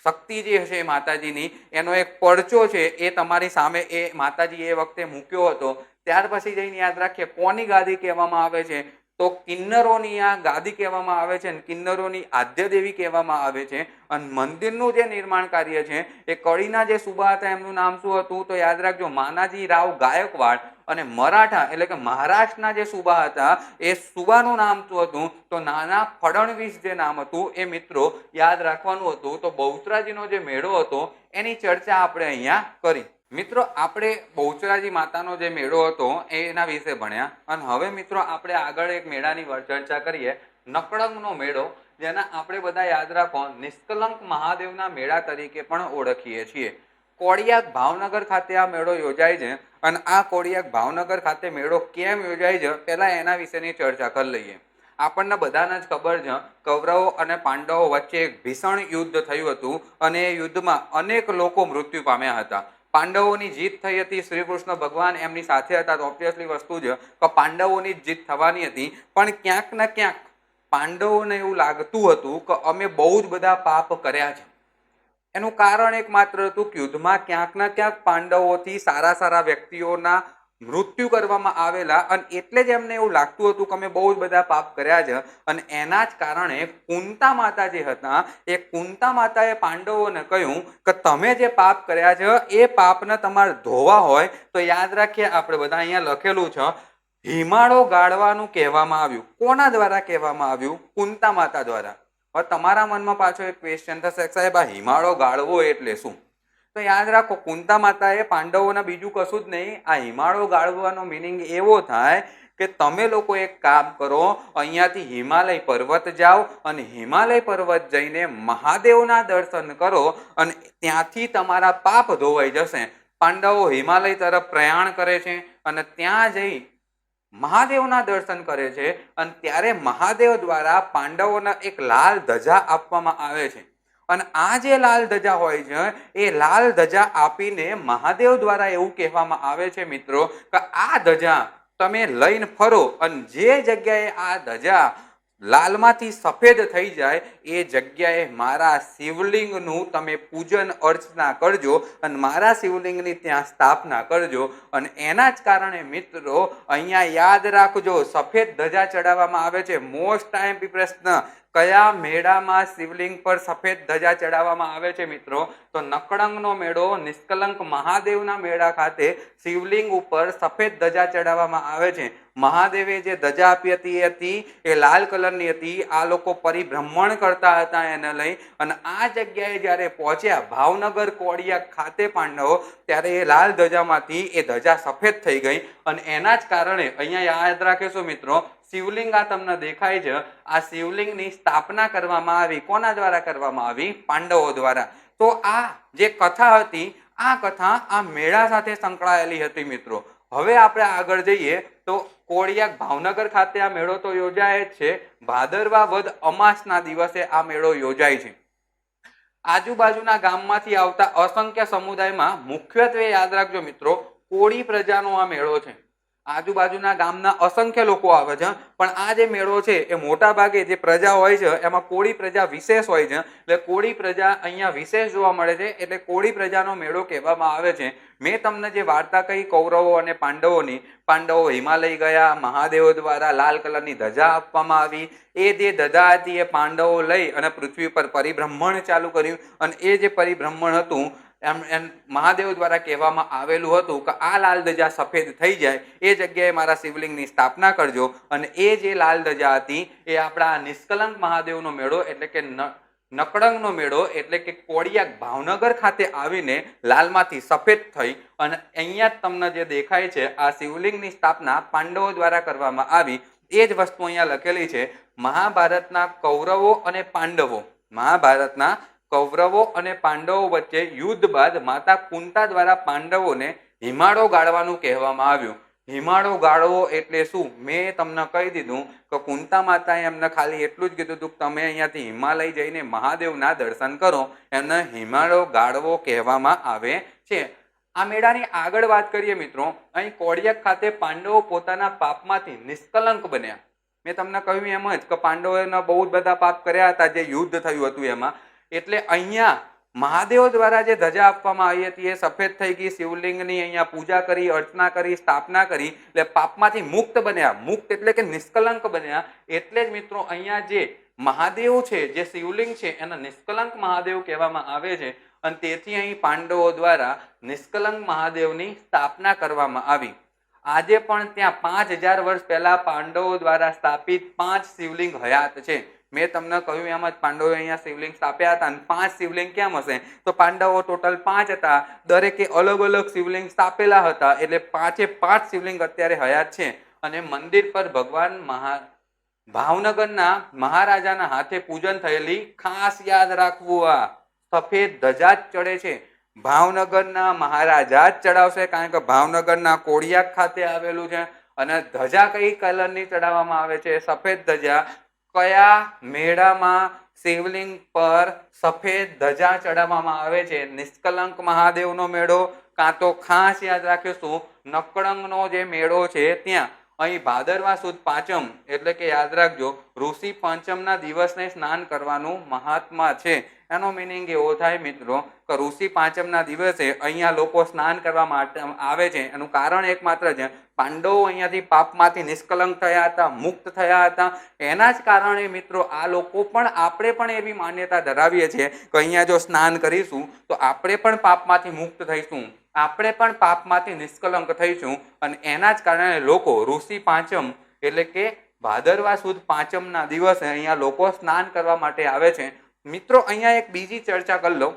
શક્તિ જે હશે માતાજીની એનો એક પડચો છે એ તમારી સામે એ માતાજી એ વખતે મૂક્યો હતો. ત્યાર પછી જઈને યાદ રાખીએ કોની ગાદી કહેવામાં આવે છે, તો કિન્નરોની આ ગાદી કહેવામાં આવે છે, કિન્નરોની આદ્ય દેવી કહેવામાં આવે છે. અને મંદિરનું જે નિર્માણ કાર્ય છે એ કડીના જે સુબા હતા એમનું નામ શું હતું, તો યાદ રાખજો માનાજી રાવ ગાયકવાડ. અને મરાઠા એટલે કે મહારાષ્ટ્રના જે સુબા હતા એ સુબાનું નામ શું હતું, તો નાના ફડણવીસ જે નામ હતું એ મિત્રો યાદ રાખવાનું હતું. તો બહુચરાજીનો જે મેળો હતો એની ચર્ચા આપણે અહીંયા કરી. મિત્રો આપણે બહુચરાજી માતાનો જે મેળો હતો એના વિશે ભણ્યા. અને હવે મિત્રો આપણે આગળ એક મેળાની ચર્ચા કરીએ, નકળંગનો મેળો, જેના આપણે બધા યાદ રાખો નિષ્કલંક મહાદેવના મેળા તરીકે પણ ઓળખીએ છીએ. કોડિયાક ભાવનગર ખાતે આ મેળો યોજાય છે. અને આ કોડિયાક ભાવનગર ખાતે મેળો કેમ યોજાય છે પહેલા એના વિશેની ચર્ચા કરી લઈએ. આપણને બધાને જ ખબર છે કૌરવો અને પાંડવો વચ્ચે એક ભીષણ યુદ્ધ થયું હતું અને એ યુદ્ધમાં અનેક લોકો મૃત્યુ પામ્યા હતા. પાંડવોની જીત થઈ હતી, શ્રી કૃષ્ણ ભગવાન એમની સાથે હતા, તો ઓબ્વિયસલી વસ્તુ છે કે પાંડવોની જીત થવાની હતી. પણ ક્યાંક ને ક્યાંક પાંડવોને એવું લાગતું હતું કે અમે બહુ જ બધા પાપ કર્યા છે. એનું કારણ એકમાત્ર હતું કે યુદ્ધમાં ક્યાંક ને ક્યાંક પાંડવોથી સારા સારા વ્યક્તિઓના મૃત્યુ કરવામાં આવેલા, અને એટલે જ એમને એવું લાગતું હતું કે અમે બહુ જ બધા પાપ કર્યા છે. અને એના જ કારણે કુંતા માતા જે હતા એ કુંતા માતાએ પાંડવોને કહ્યું કે તમે જે પાપ કર્યા છે એ પાપને તમારે ધોવા હોય તો યાદ રાખીએ આપણે બધા અહીંયા લખેલું છે હિમાળો ગાળવાનું કહેવામાં આવ્યું. કોના દ્વારા કહેવામાં આવ્યું? કુંતા માતા દ્વારા. હવે તમારા મનમાં પાછો એક ક્વેશ્ચન થશે, સાહેબ આ હિમાળો ગાળવો એટલે શું? તો યાદ રાખો કુંતા માતાએ પાંડવોના બીજું કશું જ નહીં, આ હિમાળો ગાળવાનો મિનિંગ એવો થાય કે તમે લોકો એક કામ કરો, અહીંયાથી હિમાલય પર્વત જાઓ અને હિમાલય પર્વત જઈને મહાદેવના દર્શન કરો અને ત્યાંથી તમારા પાપ ધોવાઈ જશે. પાંડવો હિમાલય તરફ પ્રયાણ કરે છે અને ત્યાં જઈ મહાદેવના દર્શન કરે છે અને ત્યારે મહાદેવ દ્વારા પાંડવોને એક લાલ ધજા આપવામાં આવે છે. અને આ જે લાલ ધજા હોય છે એ લાલ ધજા આપીને મહાદેવ દ્વારા એવું કહેવામાં આવે છે મિત્રો કે આ ધજા તમે લઈને ફરો અને જે જગ્યાએ આ ધજા લાલમાંથી સફેદ થઈ જાય એ જગ્યાએ મારા શિવલિંગનું તમે પૂજન અર્ચના કરજો અને મારા શિવલિંગની ત્યાં સ્થાપના કરજો. અને એના જ કારણે મિત્રો અહીંયા યાદ રાખજો સફેદ ધજા ચડાવવામાં આવે છે. મોસ્ટ ટાઈમ પ્રશ્ન, કયા મેળામાં શિવલિંગ પર સફેદ ધજા ચડાવવામાં આવે છે મિત્રો? તો નકળંગનો મેળો નિષ્કલંક મહાદેવના મેળા ખાતે શિવલિંગ ઉપર સફેદ ધજા ચડાવવામાં આવે છે. મહાદેવે જે ધજા આપી હતી એ લાલ કલરની હતી. આ લોકો પરિભ્રમણ કરતા હતા એને લઈ, અને આ જગ્યાએ જ્યારે પહોંચ્યા ભાવનગર કોડિયા ખાતે પાંડવો, ત્યારે એ લાલ ધજામાંથી એ ધજા સફેદ થઈ ગઈ. અને એના જ કારણે અહીંયા યાદ રાખીશું મિત્રો, શિવલિંગ આ તમને દેખાય છે, આ શિવલિંગની સ્થાપના કરવામાં આવી. કોના દ્વારા કરવામાં આવી? પાંડવો દ્વારા. તો આ જે કથા હતી આ કથા આ મેળા સાથે સંકળાયેલી હતી મિત્રો. હવે આપણે આગળ જઈએ તો કોડિયાક ભાવનગર ખાતે આ મેળો તો યોજાય જ છે. ભાદરવા વદ અમાસના દિવસે આ મેળો યોજાય છે. આજુબાજુના ગામમાંથી આવતા અસંખ્ય સમુદાયમાં મુખ્યત્વે યાદ રાખજો મિત્રો કોળી પ્રજાનો આ મેળો છે. આજુબાજુના ગામના અસંખ્ય લોકો આવે છે, પણ આ જે મેળો છે એ મોટા ભાગે જે પ્રજા હોય છે એમાં કોળી પ્રજા વિશેષ હોય છે. એટલે કોળી પ્રજા અહીંયા વિશેષ જોવા મળે છે, એટલે કોળી પ્રજાનો મેળો કહેવામાં આવે છે. મેં તમને જે વાર્તા કહી કૌરવો અને પાંડવોની, પાંડવો હિમાલય ગયા, મહાદેવ દ્વારા લાલ કલરની ધજા આપવામાં આવી. એ જે ધજા હતી એ પાંડવો લઈ અને પૃથ્વી પર પરિભ્રમણ ચાલુ કર્યું. અને એ જે પરિભ્રમણ હતું એમ મહાદેવ દ્વારા કહેવામાં આવેલું હતું કે આ લાલ ધજા સફેદ થઈ જાય એ જગ્યાએ મારા શિવલિંગની સ્થાપના કરજો. અને એ જે લાલ ધજા હતી એ આપણા નિષ્કલંક મહાદેવનો મેળો એટલે કે નકળંગનો મેળો એટલે કે કોડિયાક ભાવનગર ખાતે આવીને લાલમાંથી સફેદ થઈ. અને અહીંયા જ તમને જે દેખાય છે આ શિવલિંગની સ્થાપના પાંડવો દ્વારા કરવામાં આવી. એ જ વસ્તુ અહીંયા લખેલી છે. મહાભારતના કૌરવો અને પાંડવો, મહાભારતના કૌરવો અને પાંડવો વચ્ચે યુદ્ધ બાદ માતા કુંતા દ્વારા પાંડવોને હિમાળો ગાળવાનું કહેવામાં આવ્યું. હિમાળો ગાળવો એટલે શું? મેં તમને કહી દીધું કે કુંતા માતાએ એમને ખાલી એટલું જ કીધું હતું કે તમે અહીંયાથી હિમાલય જઈને મહાદેવના દર્શન કરો. એમને હિમાળો ગાળવો કહેવામાં આવે છે. આ મેળાની આગળ વાત કરીએ મિત્રો, અહીં કોડિયાક ખાતે પાંડવો પોતાના પાપમાંથી નિષ્કલંક બન્યા. મેં તમને કહ્યું એમ જ કે પાંડવોના બહુ જ બધા પાપ કર્યા હતા જે યુદ્ધ થયું હતું એમાં. એટલે અહીંયા મહાદેવ દ્વારા જે ધજા આપવામાં આવી હતી એ સફેદ થઈ ગઈ, શિવલિંગની અહીંયા પૂજા કરી, અર્ચના કરી, સ્થાપના કરી, એટલે પાપમાંથી મુક્ત બન્યા. મુક્ત એટલે કે નિષ્કલંક બન્યા. એટલે જ મિત્રો અહીંયા જે મહાદેવ છે, જે શિવલિંગ છે, એને નિષ્કલંક મહાદેવ કહેવામાં આવે છે. અને તેથી અહીં પાંડવો દ્વારા નિષ્કલંક મહાદેવની સ્થાપના કરવામાં આવી. આજે પણ ત્યાં 5000 વર્ષ પહેલા પાંડવો દ્વારા સ્થાપિત 5 શિવલિંગ હયાત છે. મેં તમને કહ્યું એમ જ પાંડવોએ અહીંયા શિવલિંગ સ્થાપ્યા હતા. અને 5 શિવલિંગ કેમ હશે? તો પાંડવો ટોટલ 5 હતા, દરેકે અલગ અલગ શિવલિંગ સ્થાપેલા હતા. એટલે 5 શિવલિંગ અત્યારે હયાત છે. અને મંદિર પર ભગવાન ભાવનગરના મહારાજાના હાથે પૂજન થયેલી, ખાસ યાદ રાખવું, આ સફેદ ધજા જ ચડે છે. ભાવનગરના મહારાજા જ ચડાવશે, કારણ કે ભાવનગરના કોડિયાક ખાતે આવેલું છે. અને ધજા કઈ કલરની ચડાવવામાં આવે છે? સફેદ ધજા. કયા મેળામાં શિવલિંગ પર સફેદ ધજા ચડાવવામાં આવે છે? નિષ્કલંક મહાદેવનો મેળો, કાં તો ખાસ યાદ રાખીશું નકળંગનો જે મેળો છે ત્યાં. અહીં ભાદરવા સુદ પાંચમ એટલે કે યાદ રાખજો, ઋષિ પાંચમના દિવસને સ્નાન કરવાનું મહાત્મા છે. એનો મિનિંગ એવો થાય મિત્રો કે ઋષિ પાંચમના દિવસે અહીંયા લોકો સ્નાન કરવા માટે આવે છે. એનું કારણ એકમાત્ર છે, પાંડવો અહીંયાથી પાપમાંથી નિષ્કલંક થયા હતા, મુક્ત થયા હતા. એના જ કારણે મિત્રો આ લોકો પણ, આપણે પણ એવી માન્યતા ધરાવીએ છીએ કે અહીંયા જો સ્નાન કરીશું તો આપણે પણ પાપમાંથી મુક્ત થઈશું, આપણે પણ પાપમાંથી નિષ્કલંક થઈશું. અને એના જ કારણે લોકો ઋષિ પાંચમ એટલે કે ભાદરવા સુદ પાંચમના દિવસે અહીંયા લોકો સ્નાન કરવા માટે આવે છે. મિત્રો અહીંયા એક બીજી ચર્ચા કરી લો.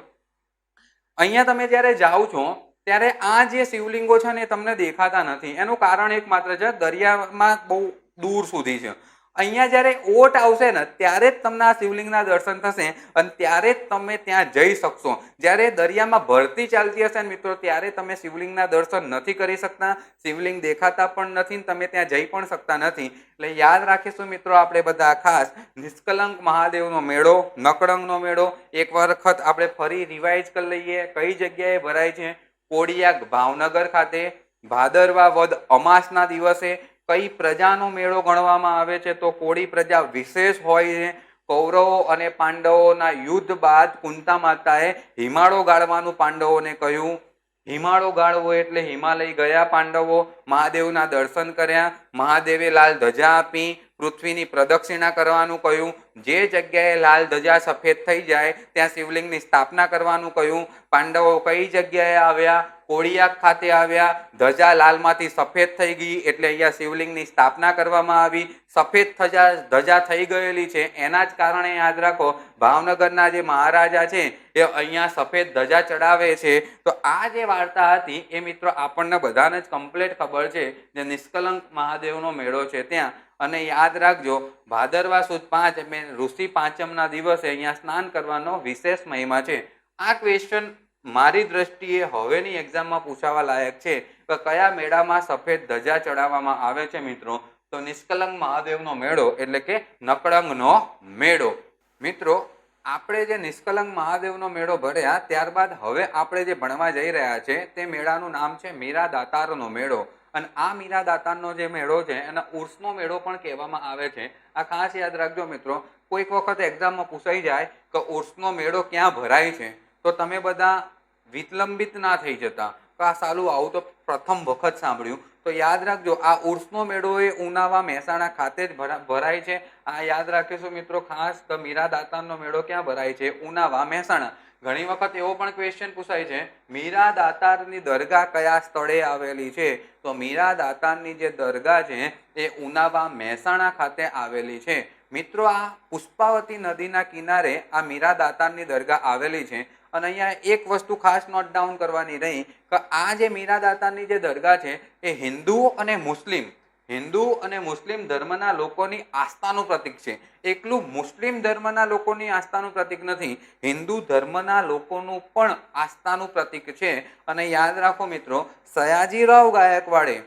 અહીંયા તમે જ્યારે જાઓ છો ત્યારે આ જે શિવલિંગો છે ને એ તમને દેખાતા નથી. એનું કારણ એકમાત્ર છે, દરિયામાં બહુ દૂર સુધી છે. અહીંયા જ્યારે ઓટ આવશે ને ત્યારે જ તમને આ શિવલિંગના દર્શન થશે અને ત્યારે જ તમે ત્યાં જઈ શકશો. જ્યારે દરિયામાં ભરતી ચાલતી હશે ને મિત્રો ત્યારે તમે શિવલિંગના દર્શન નથી કરી શકતા, શિવલિંગ દેખાતા પણ નથી, તમે ત્યાં જઈ પણ શકતા નથી. એટલે યાદ રાખીશું મિત્રો આપણે બધા ખાસ નિષ્કલંક મહાદેવનો મેળો, નકળંગનો મેળો એક વખત આપણે ફરી રિવાઇઝ કરી લઈએ. કઈ જગ્યાએ ભરાય છે? કોડિયાક ભાવનગર ખાતે, ભાદરવા વદ અમાસના દિવસે. કઈ પ્રજાનો મેળો ગણવામાં આવે છે? તો કોળી પ્રજા વિશેષ હોય છે. કૌરવો અને પાંડવોના યુદ્ધ બાદ કુંતા માતાએ હિમાળો ગાળવાનું પાંડવોને કહ્યું. હિમાળો ગાળવો એટલે હિમાલય ગયા પાંડવો, મહાદેવના દર્શન કર્યા, મહાદેવે લાલ ધજા આપી, પૃથ્વીની પ્રદક્ષિણા કરવાનું કહ્યું. જે જગ્યાએ લાલ ધજા સફેદ થઈ જાય ત્યાં શિવલિંગની સ્થાપના કરવાનું કહ્યું. પાંડવો કઈ જગ્યાએ આવ્યા? કોડિયાક ખાતે આવ્યા. ધજા લાલમાંથી સફેદ થઈ ગઈ એટલે અહીંયા શિવલિંગની સ્થાપના કરવામાં આવી. સફેદ ધજા થઈ ગયેલી છે એના જ કારણે યાદ રાખો ભાવનગરના જે મહારાજા છે એ અહીંયા સફેદ ધજા ચડાવે છે. તો આ જે વાર્તા હતી એ મિત્રો આપણને બધાને જ કમ્પ્લીટ ખબર છે, જે નિષ્કલંક મહાદેવનો મેળો છે ત્યાં. અને યાદ રાખજો ભાદરવા સુદ 5 ઋષિ પાંચમના દિવસે અહીંયા સ્નાન કરવાનો વિશેષ મહિમા છે. આ ક્વેશ્ચન મારી દ્રષ્ટિએ હવેની એક્ઝામમાં પૂછાવા લાયક છે કે કયા મેળામાં સફેદ ધજા ચડાવવામાં આવે છે મિત્રો? તો નિષ્કલંક મહાદેવનો મેળો એટલે કે નકળંગનો મેળો. મિત્રો આપણે જે નિષ્કલંક મહાદેવનો મેળો ભર્યા ત્યારબાદ હવે આપણે જે ભણવા જઈ રહ્યા છે તે મેળાનું નામ છે મીરા દાતારનો મેળો. અને આ મીરા દાતારનો જે મેળો છે એને ઉર્સનો મેળો પણ કહેવામાં આવે છે. આ ખાસ યાદ રાખજો મિત્રો, કોઈક વખત એક્ઝામમાં પૂછાઈ જાય કે ઉર્સનો મેળો ક્યાં ભરાય છે તો તમે બધા વિલંબિત ના થઈ જતા કે આ સાલું આવું તો પ્રથમ વખત સાંભળ્યું. તો યાદ રાખજો આ ઉર્સનો મેળો એ ઉનાવા મહેસાણા ખાતે જ ભરાય છે. આ યાદ રાખીશું મિત્રો ખાસ કે મીરા દાતારનો મેળો ક્યાં ભરાય છે? ઉનાવા મહેસાણા. ઘણી વખત એવો પણ ક્વેશ્ચન પૂછાય છે મીરા દાતારની દરગાહ કયા સ્થળે આવેલી છે? તો મીરા દાતારની જે દરગાહ છે એ ઉનાવા મહેસાણા ખાતે આવેલી છે. મિત્રો આ પુષ્પાવતી નદીના કિનારે આ મીરા દાતારની દરગાહ આવેલી છે. અને અહીંયા એક વસ્તુ ખાસ નોટ ડાઉન કરવાની રહી કે આ જે મીરા દાતારની જે દરગાહ છે એ હિન્દુ અને મુસ્લિમ ધર્મના લોકોની આસ્થાનું પ્રતીક છે. એકલું મુસ્લિમ ધર્મના લોકોની આસ્થાનું પ્રતીક નથી, હિન્દુ ધર્મના લોકોનું પણ આસ્થાનું પ્રતીક છે. અને યાદ રાખો મિત્રો, સયાજીરાવ ગાયકવાડે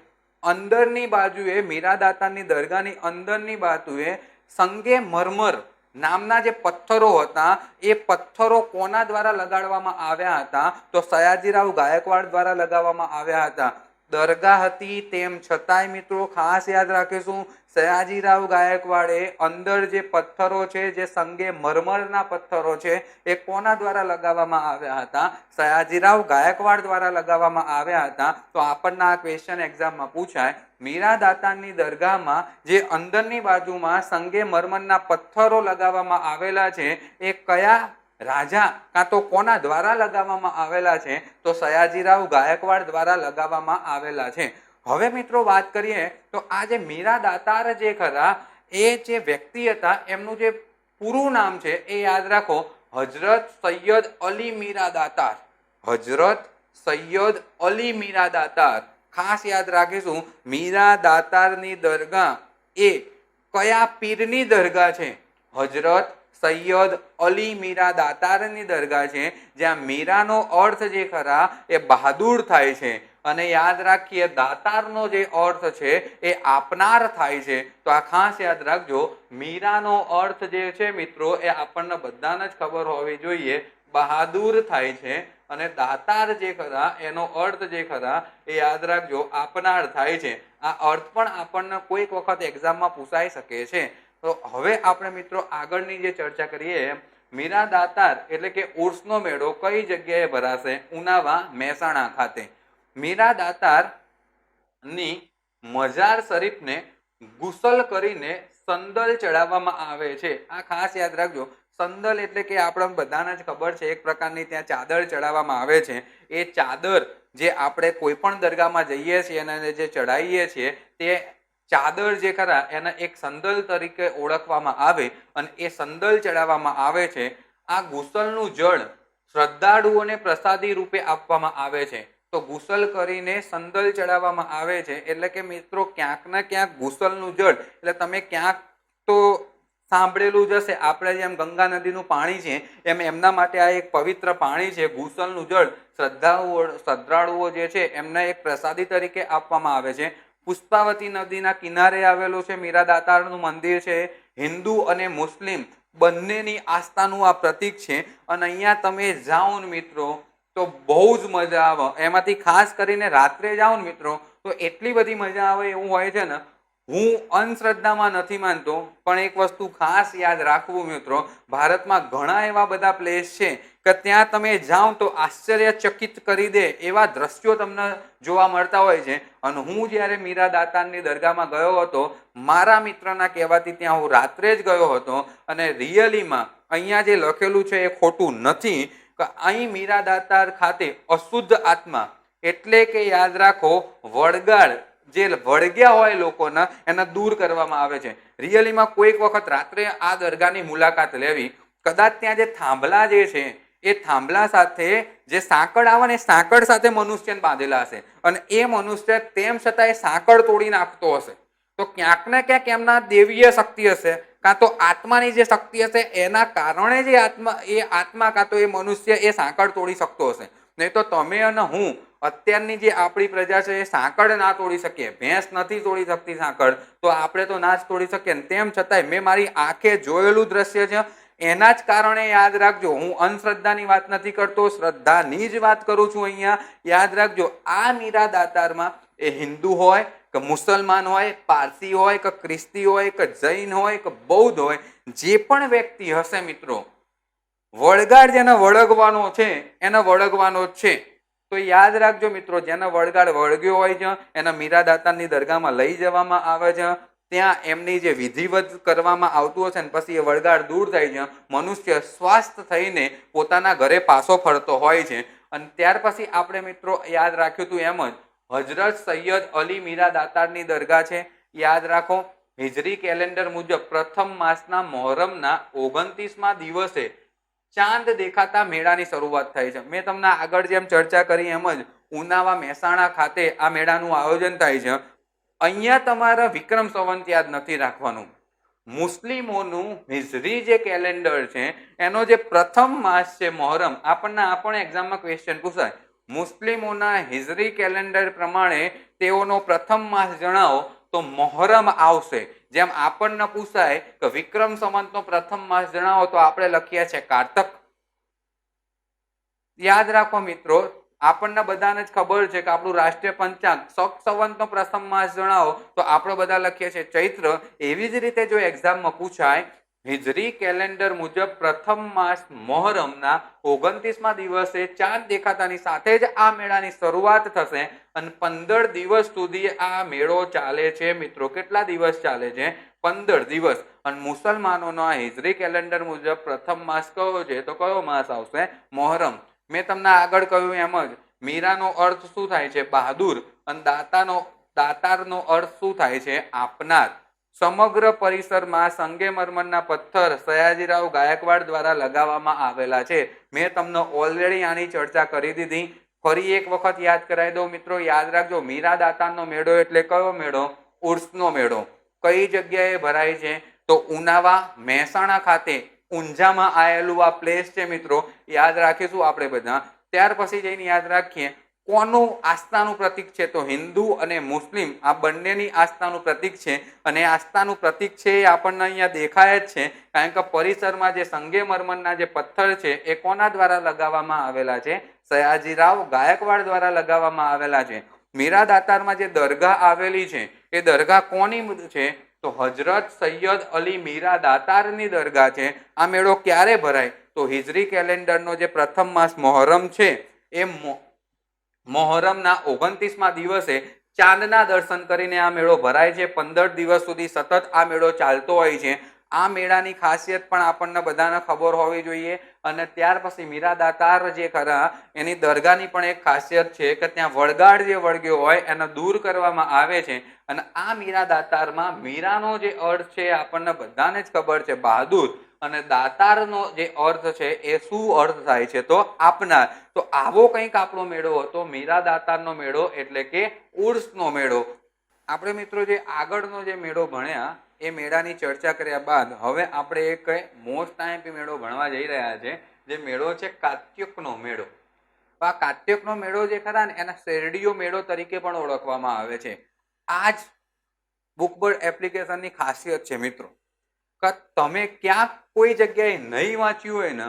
અંદરની બાજુએ મીરા દાતારની દરગાહની અંદરની બાજુએ સંગે મરમર નામના જે પથ્થરો હતા એ પથ્થરો કોના દ્વારા લગાડવામાં આવ્યા હતા? તો સયાજીરાવ ગાયકવાડ દ્વારા લગાવવામાં આવ્યા હતા. દરગાહ હતી, તેમ છતાંય મિત્રો ખાસ યાદ રાખીશું સયાજીરાવ ગાયકવાડે અંદર જે પથ્થરો છે, જે સંગે મરમરના પથ્થરો છે, એ કોના દ્વારા લગાવવામાં આવ્યા હતા? સયાજીરાવ ગાયકવાડ દ્વારા લગાવવામાં આવ્યા હતા. તો આપણને આ ક્વેશ્ચન એક્ઝામમાં પૂછાય. મીરા દાતારની દરગાહમાં જે અંદરની બાજુમાં સંગે મરમરના પથ્થરો લગાવવામાં આવેલા છે, એ કયા રાજા કાં તો કોના દ્વારા લગાવવામાં આવેલા છે? તો સયાજીરાવ ગાયકવાડ દ્વારા લગાવવામાં આવેલા છે. હવે મિત્રો વાત કરીએ તો આ જે મીરા દાતાર જે ખરા એ જે વ્યક્તિ હતા એમનું જે પૂરું નામ છે એ યાદ રાખો, હજરત સૈયદ અલી મીરા દાતાર. હજરત સૈયદ અલી મીરા દાતાર. ખાસ યાદ રાખીશું મીરા દાતારની દરગાહ એ કયા પીરની દરગાહ છે? હજરત સૈયદ અલી મીરા દાતારની દરગાહ છે, જ્યાં મીરાનો અર્થ જે ખરા એ બહાદુર થાય છે. અને યાદ રાખીએ દાતારનો જે અર્થ છે એ આપનાર થાય છે. તો આ ખાસ યાદ રાખજો. મીરાનો અર્થ જે છે મિત્રો એ આપણને બધાને જ ખબર હોવી જોઈએ, બહાદુર થાય છે. અને દાતાર જે ખરા એનો અર્થ જે ખરા એ યાદ રાખજો આપનાર થાય છે. આ અર્થ પણ આપણને કોઈક વખત એક્ઝામમાં પૂછાઈ શકે છે. તો હવે આપણે મિત્રો આગળની જે ચર્ચા કરીએ, મીરા દાતાર એટલે કે ઉર્સનો મેળો કઈ જગ્યાએ ભરાશે? ઉનાવા, મહેસાણા ખાતે. મીરા દાતાર ની મજાર શરીફને ગુસલ કરીને સંદલ ચડાવવામાં આવે છે. આ ખાસ યાદ રાખજો. સંદલ એટલે કે આપણે બધાને જ ખબર છે એક પ્રકારની ત્યાં ચાદર ચડાવવામાં આવે છે. એ ચાદર જે આપણે કોઈ પણ દરગાહમાં જઈએ છીએ અને જે ચડાવીએ છીએ તે ચાદર જે ખરા એને એક સંદલ તરીકે ઓળખવામાં આવે અને એ સંદલ ચડાવવામાં આવે છે. આ ગુસલનું જળ શ્રદ્ધાળુઓને પ્રસાદી રૂપે આપવામાં આવે છે. તો ગુસલ કરીને સંદલ ચડાવવામાં આવે છે. એટલે કે મિત્રો ક્યાંક ને ક્યાંક ગુસલનું જળ એટલે તમે ક્યાંક તો સાંભળેલું જ હશે, આપણે જેમ ગંગા નદીનું પાણી છે એમ એમના માટે આ એક પવિત્ર પાણી છે. ગુસલનું જળ શ્રદ્ધાળુઓ જે છે એમને એક પ્રસાદી તરીકે આપવામાં આવે છે. પુષ્પાવતી નદીના કિનારે આવેલું છે મીરા દાતારનું મંદિર છે. હિન્દુ અને મુસ્લિમ બંનેની આસ્થાનું આ પ્રતીક છે. અને અહીંયા તમે જાઓ ને મિત્રો તો બહુ જ મજા આવે. એમાંથી ખાસ કરીને રાત્રે જાઓ ને મિત્રો તો એટલી બધી મજા આવે એવું હોય છે ને. હું અંધશ્રદ્ધામાં નથી માનતો, પણ એક વસ્તુ ખાસ યાદ રાખવું મિત્રો, ભારતમાં ઘણા એવા બધા પ્લેસ છે કે ત્યાં તમે જાઓ તો આશ્ચર્યચકિત કરી દે એવા દ્રશ્યો તમને જોવા મળતા હોય છે. અને હું જ્યારે મીરા દાતારની દરગાહમાં ગયો હતો, મારા મિત્રના કહેવાથી ત્યાં હું રાત્રે જ ગયો હતો. અને રિયલીમાં અહીંયા જે લખેલું છે એ ખોટું નથી કે અહીં મીરા દાતાર ખાતે અશુદ્ધ આત્મા એટલે કે યાદ રાખો વળગાડ જે વળગ્યા હોય લોકોના એને દૂર કરવામાં આવે છે. રિયલીમાં કોઈક વખત રાત્રે આ દરગાહની મુલાકાત લેવી. કદાચ ત્યાં જે થાંભલા જે છે એ થાંભલા સાથે જે સાંકળ આવે ને એ સાંકળ સાથે મનુષ્યને બાંધેલા હશે અને એ મનુષ્ય તેમ છતાં એ સાંકળ તોડી નાખતો હશે. તો ક્યાંક ને ક્યાંક એમના દેવીય શક્તિ હશે કાં તો આત્માની જે શક્તિ હશે એના કારણે જે આત્મા કાં તો એ મનુષ્ય એ સાંકળ તોડી શકતો હશે. નહીં તો તમે અને હું અત્યારની જે આપણી પ્રજા છે એ સાંકળ ના તોડી શકીએ. ભેંસ નથી તોડી શકતી સાંકળ, તો આપણે તો ના જ તોડી શકીએ. તેમ છતાંય મેં મારી આંખે જોયેલું દ્રશ્ય છે. એના જ કારણે યાદ રાખજો, હું અંધશ્રદ્ધાની વાત નથી કરતો, શ્રદ્ધાની જ વાત કરું છું. અહીંયા યાદ રાખજો આ મીરા દાતારમાં એ હિન્દુ હોય કે મુસલમાન હોય, પારસી હોય કે ખ્રિસ્તી હોય કે જૈન હોય કે બૌદ્ધ હોય, જે પણ વ્યક્તિ હશે મિત્રો, વળગાડ જેને વળગવાનો છે એને વળગવાનો જ છે. તો યાદ રાખજો મિત્રો, જેને વળગાડ વળગ્યો હોય છે એને મીરા દાતારની દરગાહમાં લઈ જવામાં આવે છે. ત્યાં એમની જે વિધિવત કરવામાં આવતું હશે ને પછી એ વળગાડ દૂર થાય છે. મનુષ્ય સ્વસ્થ થઈને પોતાના ઘરે પાછો ફરતો હોય છે. અને ત્યાર પછી આપણે મિત્રો યાદ રાખ્યું હતું એમ જ હજરત સૈયદ અલી મીરા દાતારની દરગાહ છે. યાદ રાખો હિજરી કેલેન્ડર મુજબ પ્રથમ માસના મોહરમના 29મા દિવસે ચાંદ દેખાતા મેળાની શરૂઆત થાય છે. મેં તમને આગળ જેમ ચર્ચા કરી એમ જ ઉનાવા મહેસાણા ખાતે આ મેળાનું આયોજન થાય છે. અહીંયા તમારે વિક્રમ સંવત યાદ નથી રાખવાનું. મુસ્લિમોનું હિજરી જે કેલેન્ડર છે એનો જે પ્રથમ માસ છે મોહરમ, આપણને આ પણ એક્ઝામમાં ક્વેશ્ચન પૂછાય. મુસ્લિમોના હિજરી કેલેન્ડર પ્રમાણે તેઓનો પ્રથમ માસ જણાવો તો મોહરમ આવશે. જેમ આપણને પૂછાય કે વિક્રમ સંવતનો પ્રથમ માસ જણાવો તો આપણે લખીએ છીએ કારતક. યાદ રાખો મિત્રો, આપણને બધાને જ ખબર છે કે આપણું રાષ્ટ્રીય પંચાંગ શક સંવતનો પ્રથમ માસ જણાવો તો આપણે બધા લખીએ છીએ ચૈત્ર. એવી જ રીતે જો એક્ઝામમાં પૂછાય હિજરી કેલેન્ડર મુજબ પ્રથમ માસ મોહરમના 29મા દિવસે ચાંદ દેખાતાની સાથે જ આ મેળાની શરૂઆત થશે અને 15 દિવસ સુધી આ મેળો ચાલે છે મિત્રો. કેટલા દિવસ ચાલે છે? 15 દિવસ. અને મુસલમાનોનો આ હિજરી કેલેન્ડર મુજબ પ્રથમ માસ કયો છે? તો કયો માસ આવશે? મોહરમ. મેં તમને આગળ કહ્યું એમ જ મીરાનો અર્થ શું થાય છે? બહાદુર. અને દાતારનો અર્થ શું થાય છે? આપનાર. સમગ્ર પરિસરમાં સંગેમરમરના પથ્થર સયાજીરાવ ગાયકવાડ દ્વારા લગાવવામાં આવેલા છે. મેં તમને ઓલરેડી આની ચર્ચા કરી દીધી. ફરી એક વખત યાદ કરાવી દઉં મિત્રો. યાદ રાખજો, મીરા દાતારનો મેળો એટલે કયો મેળો? ઉર્સનો મેળો. કઈ જગ્યાએ ભરાય છે? તો ઉનાવા, મહેસાણા ખાતે ઊંઝામાં આવેલું આ પ્લેસ છે મિત્રો. યાદ રાખીશું આપણે બધા. ત્યાર પછી જઈને યાદ રાખીએ કોનું આસ્થાનું પ્રતીક છે? તો હિન્દુ અને મુસ્લિમ આ બંનેની આસ્થાનું પ્રતીક છે. અને આસ્થાનું પ્રતીક છે એ આપણને અહીંયા દેખાય જ છે, કારણ કે પરિસરમાં જે સંગેમરમરના જે પથ્થર છે એ કોના દ્વારા લગાવવામાં આવેલા છે? સયાજીરાવ ગાયકવાડ દ્વારા લગાવવામાં આવેલા છે. મીરા દાતારમાં જે દરગાહ આવેલી છે એ દરગાહ કોની છે? તો હજરત સૈયદ અલી મીરા દાતારની દરગાહ છે. આ મેળો ક્યારે ભરાય? તો હિજરી કેલેન્ડરનો જે પ્રથમ માસ મોહરમ છે એ મોહરમના 29મા દિવસે ચાંદના દર્શન કરીને આ મેળો ભરાય છે. 15 દિવસ સુધી સતત આ મેળો ચાલતો હોય છે. આ મેળાની ખાસિયત પણ આપણને બધાને ખબર હોવી જોઈએ. અને ત્યાર પછી મીરા દાતાર જે ખરા એની દરગાહની પણ એક ખાસિયત છે કે ત્યાં વળગાડ જે વળગ્યો હોય એને દૂર કરવામાં આવે છે. અને આ મીરા દાતારમાં મીરાનો જે અર્થ છે આપણને બધાને જ ખબર છે, બહાદુર. અને દાતારનો જે અર્થ છે એ શું અર્થ થાય છે? તો આપનાર. તો આવો કંઈક આપણો મેળો હતો, મીરા દાતારનો મેળો એટલે કે ઉર્સનો મેળો. આપણે મિત્રો જે આગળનો જે મેળો ભણ્યા એ મેળાની ચર્ચા કર્યા બાદ હવે આપણે એક મોસ્ટ આઈએમપી મેળો ભણવા જઈ રહ્યા છે, જે મેળો છે કાત્યકનો મેળો. આ કાત્યકનો મેળો જે ખરા ને એના શેરડીયો મેળો તરીકે પણ ઓળખવામાં આવે છે. આ જ બુકબર્ડ એપ્લિકેશનની ખાસિયત છે મિત્રો, કે તમે ક્યાંક કોઈ જગ્યાએ નહીં વાંચ્યું હોય ને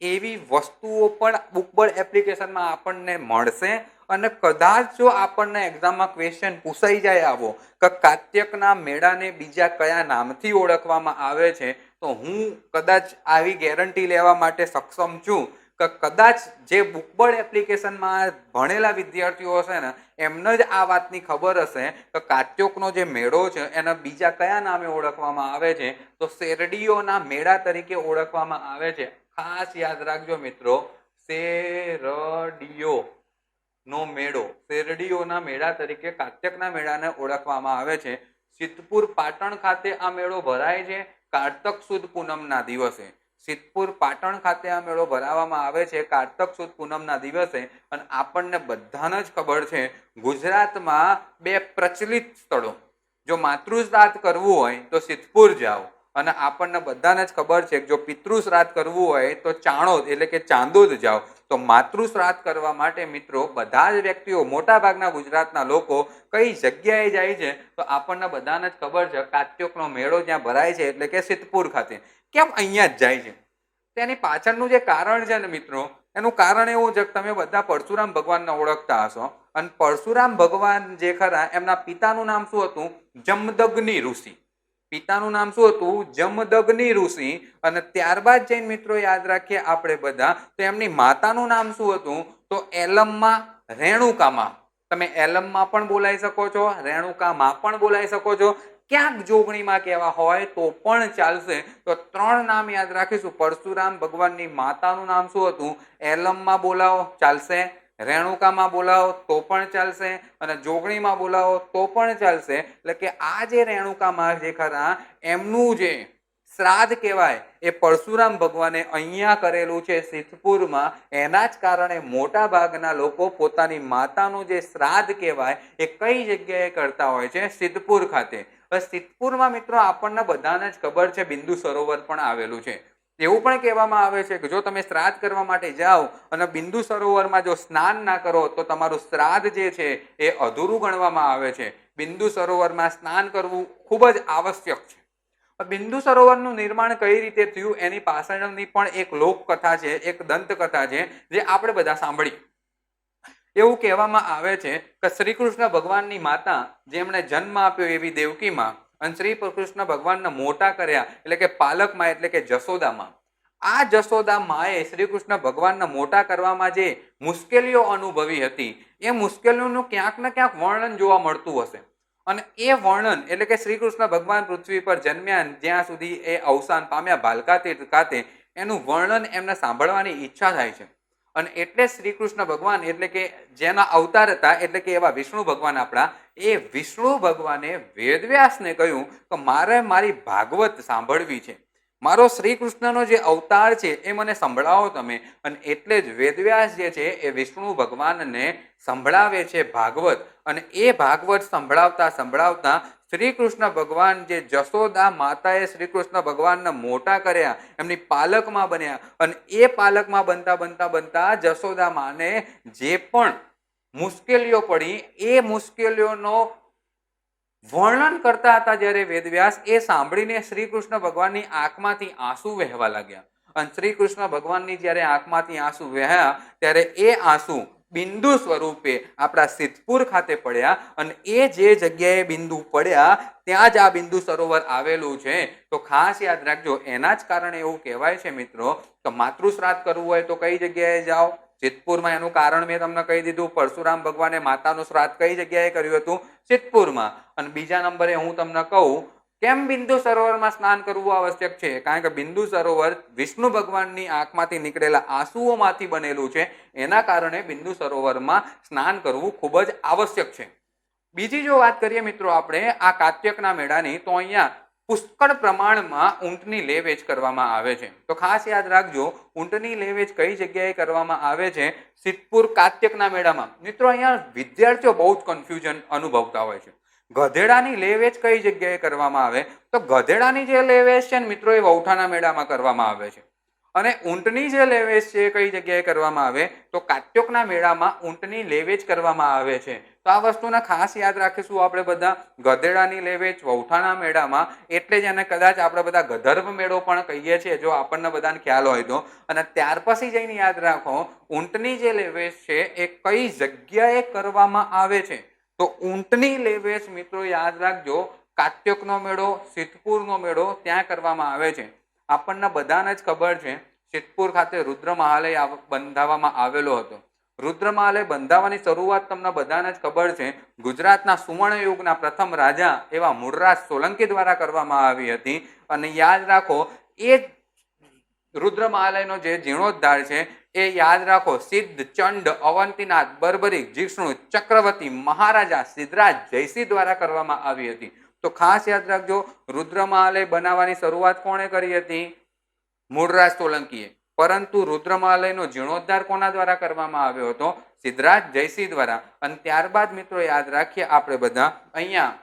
એવી વસ્તુઓ પણ બુકબર્ડ એપ્લિકેશનમાં આપણને મળશે. અને કદાચ જો આપણને એક્ઝામમાં ક્વેશ્ચન પૂછાઈ જાય આવો કે કાત્યકના મેળાને બીજા કયા નામથી ઓળખવામાં આવે છે, તો હું કદાચ આવી ગેરંટી લેવા માટે સક્ષમ છું કે કદાચ જે બુકબર્ડ એપ્લિકેશનમાં ભણેલા વિદ્યાર્થીઓ હશે ને એમને જ આ વાતની ખબર હશે કે કાત્યકનો જે મેળો છે એના બીજા કયા નામે ઓળખવામાં આવે છે, તો શેરડીઓના મેળા તરીકે ઓળખવામાં આવે છે. ખાસ યાદ રાખજો મિત્રો, શેરડીયો નો મેળો, શેરડીઓના મેળા તરીકે કાત્યકના મેળાને ઓળખવામાં આવે છે. સિદ્ધપુર પાટણ ખાતે આ મેળો ભરાય છે કારતક સુદ પૂનમના દિવસે. સિદ્ધપુર પાટણ ખાતે આ મેળો ભરાવવામાં આવે છે કારતક સુદ પૂનમના દિવસે. અને આપણને બધાને જ ખબર છે ગુજરાતમાં બે પ્રચલિત સ્થળો, જો માતૃશ્રાદ્ધ કરવું હોય તો સિદ્ધપુર જાઓ, અને આપણને બધાને જ ખબર છે કે જો પિતૃ શ્રાદ્ધ કરવું હોય તો ચાણોદ એટલે કે ચાંદોદ જાઓ. તો માતૃ શ્રાદ્ધ કરવા માટે મિત્રો બધા જ વ્યક્તિઓ, મોટા ભાગના ગુજરાતના લોકો કઈ જગ્યાએ જાય છે? તો આપણને બધાને જ ખબર છે કાત્યકનો મેળો જ્યાં ભરાય છે એટલે કે સિદ્ધપુર ખાતે. કેમ અહીંયા જ જાય છે? તેની પાછળનું જે કારણ છે ને મિત્રો, એનું કારણ એવું છે કે તમે બધા પરશુરામ ભગવાનને ઓળખતા હશો. અને પરશુરામ ભગવાન જે ખરા એમના પિતાનું નામ શું હતું? જમદગ્નિ ઋષિ. પિતાનું નામ શું હતું? જમદગ્નિ ઋષિ. અને ત્યારબાદ જઈને મિત્રો યાદ રાખીએ આપણે બધા, તો એમની માતાનું નામ શું હતું? તો એલમ્મા રેણુકામાં. તમે એલમ્મા પણ બોલાઈ શકો છો, રેણુકામાં પણ બોલાઈ શકો છો, ક્યાંક જોગણીમાં કહેવા હોય તો પણ ચાલશે. તો 3 નામ યાદ રાખીશું. પરશુરામ ભગવાનની માતાનું નામ શું હતું? એલમ્મા બોલાવો ચાલશે, રેણુકામાં બોલાવો તો પણ ચાલશે, અને જોગણીમાં બોલાવો તો પણ ચાલશે. એટલે કે આ જે રેણુકામાં જે ખરા એમનું જે શ્રાદ્ધ કહેવાય એ પરશુરામ ભગવાને અહીંયા કરેલું છે સિદ્ધપુરમાં. એના જ કારણે મોટા ભાગના લોકો પોતાની માતાનું જે શ્રાદ્ધ કહેવાય એ કઈ જગ્યાએ કરતા હોય છે? સિદ્ધપુર ખાતે. સિદ્ધપુરમાં મિત્રો આપણને બધાને જ ખબર છે બિંદુ સરોવર પણ આવેલું છે. એવું પણ કહેવામાં આવે છે કે જો તમે શ્રાદ્ધ કરવા માટે જાઓ અને બિંદુ સરોવરમાં જો સ્નાન ના કરો તો તમારું શ્રાદ્ધ જે છે એ અધૂરું ગણવામાં આવે છે. બિંદુ સરોવરમાં સ્નાન કરવું ખૂબ જ આવશ્યક છે. બિંદુ સરોવરનું નિર્માણ કઈ રીતે થયું એની પાછળની પણ એક લોકકથા છે, એક દંતકથા છે જે આપણે બધા સાંભળી. એવું કહેવામાં આવે છે કે શ્રી કૃષ્ણ ભગવાનની માતા જેમણે જન્મ આપ્યો એવી દેવકીમાં અને શ્રી કૃષ્ણ ભગવાનને મોટા કર્યા એટલે કે પાલકમાં એટલે કે જશોદામાં. આ જશોદા માએ શ્રી કૃષ્ણ ભગવાનને મોટા કરવામાં જે મુશ્કેલીઓ અનુભવી હતી એ મુશ્કેલીઓનું ક્યાંક ને ક્યાંક વર્ણન જોવા મળતું હશે. અને એ વર્ણન એટલે કે શ્રી કૃષ્ણ ભગવાન પૃથ્વી પર જન્મ્યા જ્યાં સુધી એ અવસાન પામ્યા ભાલકા તીર્થ ખાતે, એનું વર્ણન એમને સાંભળવાની ઈચ્છા થાય છે. અને એટલે શ્રી કૃષ્ણ ભગવાન એટલે કે જેના અવતાર હતા એટલે કે એવા વિષ્ણુ ભગવાન આપણા, એ વિષ્ણુ ભગવાને વેદવ્યાસને કહ્યું કે મારે મારી ભાગવત સાંભળવી છે, મારો શ્રી કૃષ્ણનો જે અવતાર છે એ મને સંભળાવો તમે. અને એટલે જ વેદવ્યાસ જે છે એ વિષ્ણુ ભગવાનને સંભળાવે છે ભાગવત. અને એ ભાગવત સંભળાવતા સંભળાવતા શ્રી કૃષ્ણ ભગવાન જે જશોદા માતાએ શ્રી કૃષ્ણ ભગવાનને મોટા કર્યા, એમની પાલકમાં બન્યા, અને એ પાલકમાં બનતા બનતા બનતા જશોદા માને જે પણ મુશ્કેલીઓ પડી એ મુશ્કેલીઓનો વર્ણન કરતા હતા જ્યારે વેદવ્યાસ, એ સાંભળીને શ્રી કૃષ્ણ ભગવાનની આંખમાંથી આંસુ વહેવા લાગ્યા. અને શ્રી કૃષ્ણ ભગવાનની જ્યારે આંખમાંથી આંસુ વહ્યા ત્યારે એ આંસુ બિંદુ સ્વરૂપે આપણા સિદ્ધપુર ખાતે પડ્યા. અને એ જે જગ્યાએ બિંદુ પડ્યા ત્યાં જ આ બિંદુ સરોવર આવેલું છે. તો ખાસ યાદ રાખજો, એના જ કારણે એવું કહેવાય છે મિત્રો કે માતૃશ્રાદ્ધ કરવું હોય તો કઈ જગ્યાએ જાઓ? સિદ્ધપુરમાં. એનું કારણ મેં તમને કહી દીધું. પરશુરામ ભગવાને માતાનું શ્રાદ્ધ કઈ જગ્યાએ કર્યું હતું? સિદ્ધપુરમાં. અને બીજા નંબરે હું તમને કહું કેમ બિંદુ સરોવરમાં સ્નાન કરવું આવશ્યક છે? કારણ કે બિંદુ સરોવર વિષ્ણુ ભગવાનની આંખમાંથી નીકળેલા આંસુઓમાંથી બનેલું છે. એના કારણે બિંદુ સરોવરમાં સ્નાન કરવું ખૂબ જ આવશ્યક છે. બીજી જો વાત કરીએ મિત્રો આપણે આ કાત્યકના મેળાની, તો અહીંયા પુષ્કળ પ્રમાણમાં ઊંટની લે વેચ કરવામાં આવે છે. તો ખાસ યાદ રાખજો, ઊંટની લે વેચ કઈ જગ્યાએ કરવામાં આવે છે? સિદ્ધપુર કાત્યકના મેળામાં. મિત્રો અહીંયા વિદ્યાર્થીઓ બહુ જ કન્ફ્યુઝન અનુભવતા હોય છે. ગધેડાની લે વેચ કઈ જગ્યાએ કરવામાં આવે? તો ગધેડાની જે લે વેચ છે ને મિત્રો એ વૌઠાના મેળામાં કરવામાં આવે છે. અને ઊંટની જે લે વેચ છે કઈ જગ્યાએ કરવામાં આવે? તો કાત્યકના મેળામાં ઊંટની લે વેચ કરવામાં આવે છે. તો આ વસ્તુને ખાસ યાદ રાખીશું આપણે બધા. ગધેડાની લે વેચ વૌઠાના મેળામાં, એટલે જ એને કદાચ આપણે બધા ગધર્વ મેળો પણ કહીએ છીએ, જો આપણને બધાને ખ્યાલ હોય તો. અને ત્યાર પછી જઈને યાદ રાખો ઊંટની જે લે વેચ છે એ કઈ જગ્યાએ કરવામાં આવે છે? તો ઊંટની લે વેચ મિત્રો યાદ રાખજો, કાત્યકનો મેળો, સિદ્ધપુરનો મેળો ત્યાં કરવામાં આવે છે. આપણને બધાને જ ખબર છે સિદ્ધપુર ખાતે રુદ્ર મહાલય બંધાવવામાં આવેલો હતો. રુદ્ર મહાલય બંધાવવાની શરૂઆત તમને બધાને જ ખબર છે ગુજરાતના સુવર્ણ યુગના પ્રથમ રાજા એવા મૂળરાજ સોલંકી દ્વારા કરવામાં આવી હતી. અને યાદ રાખો એ રુદ્ર મહાલયનો જે જીર્ણોદ્ધાર છે એ યાદ રાખો સિદ્ધ, ચંડ, અવંતીનાથ, બર્બરીક, જીષ્ણુ, ચક્રવર્તી, મહારાજા સિદ્ધરાજ જયસિંહ દ્વારા કરવામાં આવી હતી. તો ખાસ યાદ રાખજો, રુદ્ર મહાલય બનાવવાની શરૂઆત કોણે કરી હતી? મૂળરાજ સોલંકીએ. પરંતુ રુદ્ર મહાલયનો જીર્ણોદ્ધાર કોના દ્વારા કરવામાં આવ્યો હતો? સિદ્ધરાજ જયસિંહ દ્વારા. અને ત્યારબાદ મિત્રો યાદ રાખીએ આપણે બધા, અહીંયા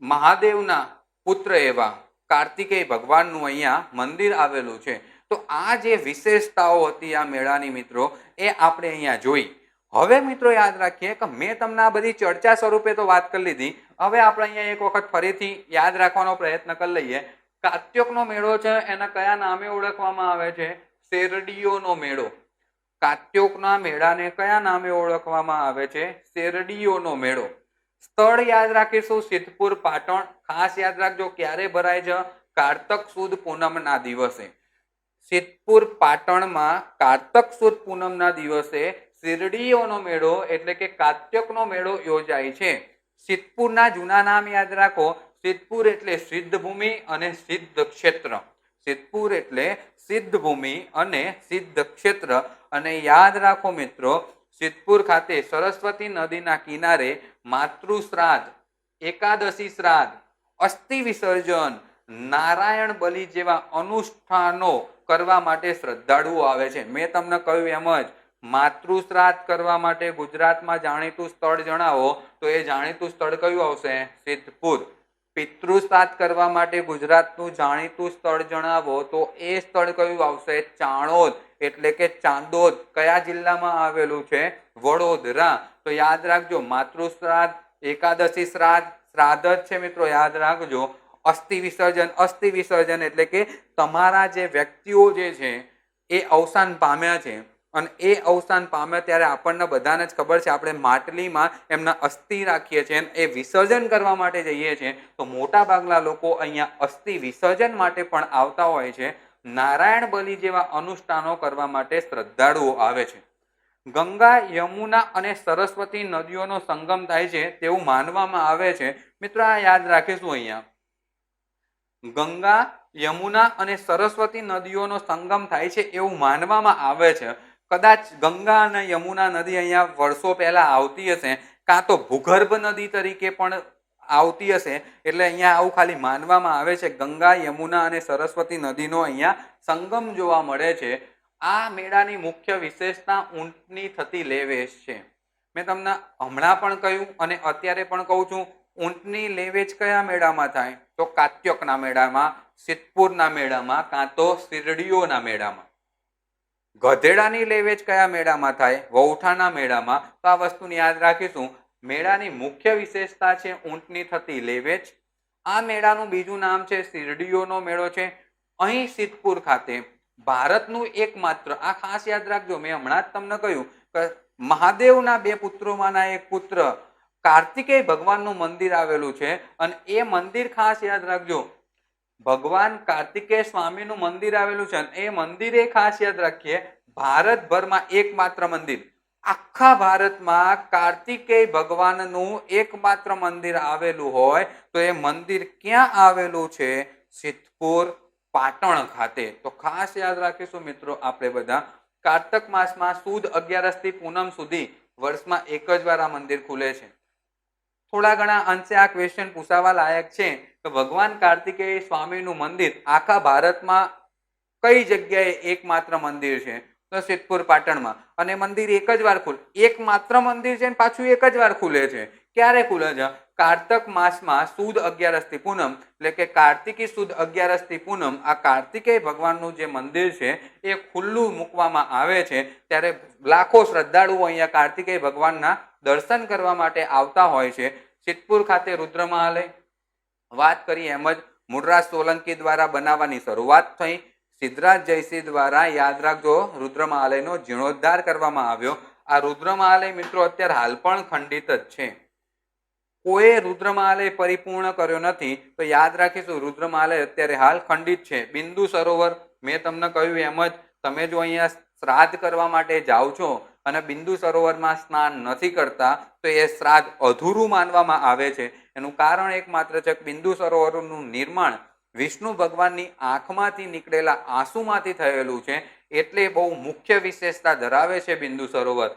મહાદેવના પુત્ર એવા કાર્તિકેય ભગવાનનું અહીંયા મંદિર આવેલું છે. તો આ જે વિશેષતાઓ હતી આ મેળાની મિત્રો, એ આપણે અહીંયા જોઈ. હવે મિત્રો યાદ રાખીએ કે મેં તમને આ બધી ચર્ચા સ્વરૂપે તો વાત કરી લીધી. હવે આપણે અહીંયા એક વખત ફરીથી યાદ રાખવાનો પ્રયત્ન કરી લઈએ. કાત્યકનો મેળો છે એને કયા નામે ઓળખવામાં આવે છે? શેરડીયોનો મેળો. કાત્યકના મેળાને કયા નામે ઓળખવામાં આવે છે? શેરડીયોનો મેળો. સ્થળ યાદ રાખીશું સિદ્ધપુર પાટણ. ખાસ યાદ રાખજો ક્યારે ભરાય છે? કારતક સુદ પૂનમના દિવસે. સિદ્ધપુર પાટણમાં કારતક સુદ પૂનમના દિવસે શેરડીયોનો મેળો એટલે કે કાત્યકનો મેળો યોજાય છે. સિદ્ધપુરના જૂના નામ યાદ રાખો. સિદ્ધપુર એટલે સિદ્ધ ભૂમિ અને સિદ્ધ ક્ષેત્ર. સિદ્ધપુર એટલે સિદ્ધ ભૂમિ અને સિદ્ધ ક્ષેત્ર. અને યાદ રાખો મિત્રો, સિદ્ધપુર ખાતે સરસ્વતી નદીના કિનારે માતૃશ્રાદ્ધ, એકાદશી શ્રાદ્ધ, અસ્થિ વિસર્જન, નારાયણ બલિ જેવા અનુષ્ઠાનો કરવા માટે શ્રદ્ધાળુઓ આવે છે. મેં તમને કહ્યું એમ જ, માતૃશ્રાદ્ધ કરવા માટે ગુજરાતમાં જાણીતું સ્થળ જણાવો તો એ જાણીતું સ્થળ કયું આવશે? સિદ્ધપુર. પિતૃશ્રાદ્ધ કરવા માટે ગુજરાતનું જાણીતું સ્થળ જણાવો તો એ સ્થળ કયું આવશે? ચાણોદ એટલે કે ચાંદોદ. કયા જિલ્લામાં આવેલું છે? વડોદરા. તો યાદ રાખજો, માતૃશ્રાદ્ધ, એકાદશી શ્રાદ્ધ, શ્રાદ્ધ જ છે મિત્રો, યાદ રાખજો. અસ્થિ વિસર્જન, અસ્થિ વિસર્જન એટલે કે તમારા જે વ્યક્તિઓ જે છે એ અવસાન પામ્યા છે અને એ અવસાન પામે ત્યારે આપણને બધાને જ ખબર છે, આપણે માટલીમાં એમના અસ્થિ રાખીએ છીએ, એ વિસર્જન કરવા માટે જઈએ છીએ. તો મોટા ભાગના લોકો અહીંયા અસ્થિ વિસર્જન માટે પણ આવતા હોય છે. નારાયણ બલિ જેવા અનુષ્ઠાનો કરવા માટે શ્રદ્ધાળુઓ આવે છે. ગંગા, યમુના અને સરસ્વતી નદીઓનો સંગમ થાય છે તેવું માનવામાં આવે છે. મિત્રો આ યાદ રાખીશું. અહીંયા ગંગા, યમુના અને સરસ્વતી નદીઓનો સંગમ થાય છે એવું માનવામાં આવે છે. કદાચ ગંગા અને યમુના નદી અહીંયા વર્ષો પહેલા આવતી હશે, કાં તો ભૂગર્ભ નદી તરીકે પણ આવતી હશે. એટલે અહીંયા આવું ખાલી માનવામાં આવે છે. ગંગા, યમુના અને સરસ્વતી નદીનો અહીંયા સંગમ જોવા મળે છે. આ મેળાની મુખ્ય વિશેષતા ઊંટની થતી લે વેચ છે. મેં તમને હમણાં પણ કહ્યું અને અત્યારે પણ કહું છું, ઊંટની લે વેચ કયા મેળામાં થાય? તો કાત્યકના મેળામાં, સિદ્ધપુરના મેળામાં, કાં તો શિરડીઓના મેળામાં. ગધેડાની લે વેચ કયા મેળામાં થાય? વૌઠાના મેળામાં. તો આ વસ્તુને યાદ રાખીશું. મેળાની મુખ્ય વિશેષતા છે ઊંટની થતી લે વેચ. આ મેળાનું બીજું નામ છે શિરડીઓનો મેળો છે. અહીં સિદ્ધપુર ખાતે ભારતનું એકમાત્ર, આ ખાસ યાદ રાખજો, મેં હમણાં જ તમને કહ્યું કે મહાદેવના 2 પુત્રોમાંના એક પુત્ર કાર્તિકેય ભગવાનનું મંદિર આવેલું છે. અને એ મંદિર ખાસ યાદ રાખજો, ભગવાન કાર્તિકેય સ્વામીનું મંદિર આવેલું છે. એ મંદિરે ખાસ યાદ રાખીએ, ભારતભરમાં એકમાત્ર મંદિર, આખા ભારતમાં કાર્તિકેય ભગવાનનું એકમાત્ર મંદિર આવેલું હોય તો એ મંદિર ક્યાં આવેલું છે? સિદ્ધપુર, પાટણ ખાતે. તો ખાસ યાદ રાખીશું મિત્રો આપણે બધા. કારતક માસમાં સુદ 11 થી પૂનમ સુધી વર્ષમાં એક જ વાર આ મંદિર ખુલે છે. થોડા ઘણા અંશે આ ક્વેશ્ચન પૂછાવા લાયક છે કે ભગવાન કાર્તિકેય સ્વામીનું મંદિર આખા ભારતમાં કઈ જગ્યાએ એકમાત્ર મંદિર છે? તો સિદ્ધપુર, પાટણમાં. અને મંદિર એક જ વાર ખુલે, એકમાત્ર મંદિર છે, પાછું એક જ વાર ખુલે છે. ક્યારે ખુલે છે? કારતક માસમાં સુદ 11 થી પૂનમ, એટલે કે કાર્તિકી સુદ 11 થી પૂનમ આ કાર્તિકેય ભગવાનનું જે મંદિર છે એ ખુલ્લું મૂકવામાં આવે છે. ત્યારે લાખો શ્રદ્ધાળુઓ અહીંયા કાર્તિકેય ભગવાનના દર્શન કરવા માટે આવતા હોય છે. સિદ્ધપુર ખાતે રુદ્ર મહાલય, વાત કરી એમ જ મુળરાજ સોલંકી દ્વારા બનાવવાની શરૂઆત થઈ. સિદ્ધરાજ જયસિંહ દ્વારા, યાદ રાખજો, રુદ્ર મહાલયનો જીર્ણોદ્ધાર કરવામાં આવ્યો. આ રુદ્ર મહાલય મિત્રો અત્યારે હાલ પણ ખંડિત જ છે. કોઈ રુદ્ર મહાલય પરિપૂર્ણ કર્યો નથી. તો યાદ રાખીશું, રુદ્ર મહાલય અત્યારે હાલ ખંડિત છે. બિંદુ સરોવર, મેં તમને કહ્યું એમ જ, તમે જો અહીંયા શ્રાદ્ધ કરવા માટે જાઓ છો અને બિંદુ સરોવરમાં સ્નાન નથી કરતા તો એ શ્રાદ્ધ અધૂરું માનવામાં આવે છે. એનું કારણ એકમાત્ર છે કે બિંદુ સરોવરનું નિર્માણ વિષ્ણુ ભગવાનની આંખમાંથી નીકળેલા આંસુમાંથી થયેલું છે. એટલે બહુ મુખ્ય વિશેષતા ધરાવે છે બિંદુ સરોવર.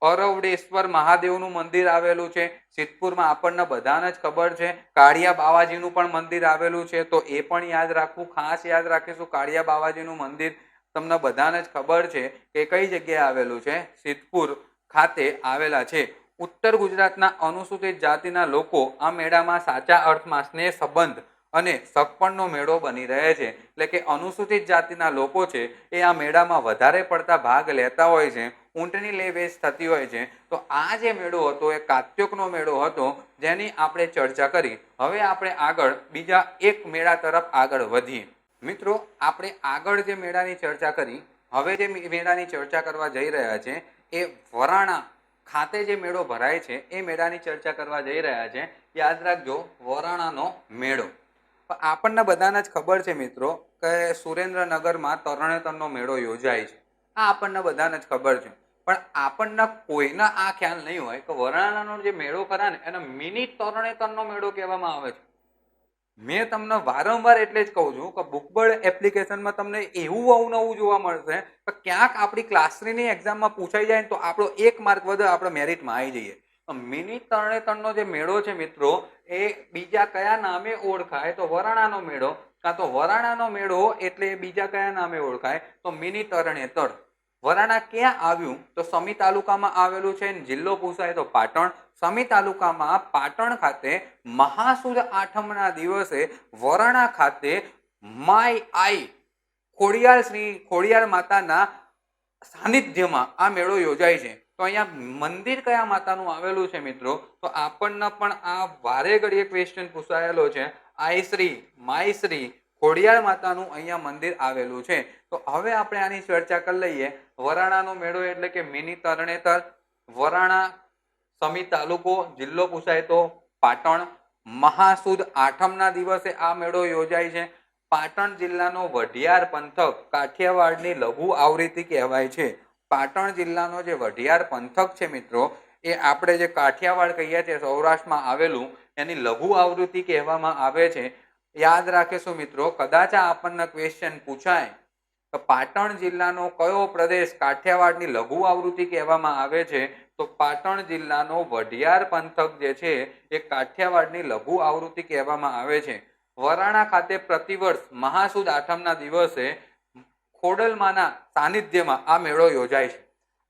અરવડેશ્વર મહાદેવનું મંદિર આવેલું છે સિદ્ધપુરમાં, આપણને બધાને જ ખબર છે. કાળિયા બાવાજીનું પણ મંદિર આવેલું છે, તો એ પણ યાદ રાખવું, ખાસ યાદ રાખીશું. કાળિયા બાવાજીનું મંદિર તમને બધાને જ ખબર છે કે કઈ જગ્યાએ આવેલું છે? સિદ્ધપુર ખાતે આવેલા છે. ઉત્તર ગુજરાતના અનુસૂચિત જાતિના લોકો આ મેળામાં સાચા અર્થમાં સ્નેહ સંબંધ અને સગપણનો મેળો બની રહે છે. એટલે કે અનુસૂચિત જાતિના લોકો છે એ આ મેળામાં વધારે પડતા ભાગ લેતા હોય છે. ઊંટની લે વેચ થતી હોય છે. તો આ જે મેળો હતો એ કાત્યોકનો મેળો હતો, જેની આપણે ચર્ચા કરી. હવે આપણે આગળ બીજા એક મેળા તરફ આગળ વધીએ. મિત્રો, આપણે આગળ જે મેળાની ચર્ચા કરી, હવે જે મેળાની ચર્ચા કરવા જઈ રહ્યા છે એ વરાણા ખાતે જે મેળો ભરાય છે એ મેળાની ચર્ચા કરવા જઈ રહ્યા છે. યાદ રાખજો, વરાણાનો મેળો. આપણને બધાને જ ખબર છે મિત્રો કે સુરેન્દ્રનગરમાં તરણેતરનો મેળો યોજાય છે. આ આપણને બધાને જ ખબર છે. પણ આપણને કોઈના આ ખ્યાલ નહીં હોય કે વરાણાનો જે મેળો ખરા ને એને મિની તરણેતરનો મેળો કહેવામાં આવે છે. મેં તમને વારંવાર એટલે જ કહું છું કે બુકબર્ડ એપ્લિકેશનમાં તમને એવું અવનવું જોવા મળશે કે ક્યાંક આપણી ક્લાસ 3ની એક્ઝામમાં પૂછાઈ જાય તો આપણો 1 માર્ક વધે, આપણે મેરિટમાં આવી જઈએ. મિની તરણેતરનો જે મેળો છે મિત્રો, એ બીજા કયા નામે ઓળખાય? તો વરાણાનો મેળો, કાં તો વરાણાનો મેળો એટલે બીજા કયા નામે ઓળખાય? તો મિની તરણેતર. વરાણા ક્યાં આવ્યું? તો સમી તાલુકામાં આવેલું છે. જિલ્લો પૂછાય તો પાટણ. સમી તાલુકામાં પાટણ ખાતે મહાસુદ આઠમના દિવસે વરાણા ખાતે માય આઈ ખોડિયાર માતાના સાનિધ્યમાં આ મેળો યોજાય છે. તો અહીંયા મંદિર કયા માતાનું આવેલું છે મિત્રો? તો આપણને પણ આ વારે ઘડીએ ક્વેશ્ચન પૂછાયેલો છે. આઈશ્રી, માયશ્રી, ખોડિયાર માતાનું અહીંયા મંદિર આવેલું છે. તો હવે આપણે આની ચર્ચા કરી લઈએ. વરાણાનો મેળો એટલે કે મિની તરણેતર. વરાણા સમી તાલુકો, જિલ્લો પૂછાય તો પાટણ. મહાસુદ આઠમના દિવસે આ મેળો યોજાય છે. પાટણ જિલ્લાનો વઢિયાર પંથક કાઠિયાવાડની લઘુ આવૃત્તિ કહેવાય છે. પાટણ જિલ્લાનો જે વઢિયાર પંથક છે મિત્રો, એ આપણે જે કાઠિયાવાડ કહીએ છીએ સૌરાષ્ટ્રમાં આવેલું, એની લઘુ આવૃત્તિ કહેવામાં આવે છે. યાદ રાખીશું મિત્રો, કદાચ આપણને ક્વેશ્ચન પૂછાય તો પાટણ જિલ્લાનો કયો પ્રદેશ કાઠિયાવાડની લઘુ આવૃત્તિ કહેવામાં આવે છે, તો પાટણ જિલ્લાનો વઢિયાર પંથક જે છે એ કાઠિયાવાડની લઘુ આવૃત્તિ કહેવામાં આવે છે. વરાણા ખાતે પ્રતિવર્ષ મહાસુદ આઠમના દિવસે ખોડલમાના સાનિધ્યમાં આ મેળો યોજાય છે.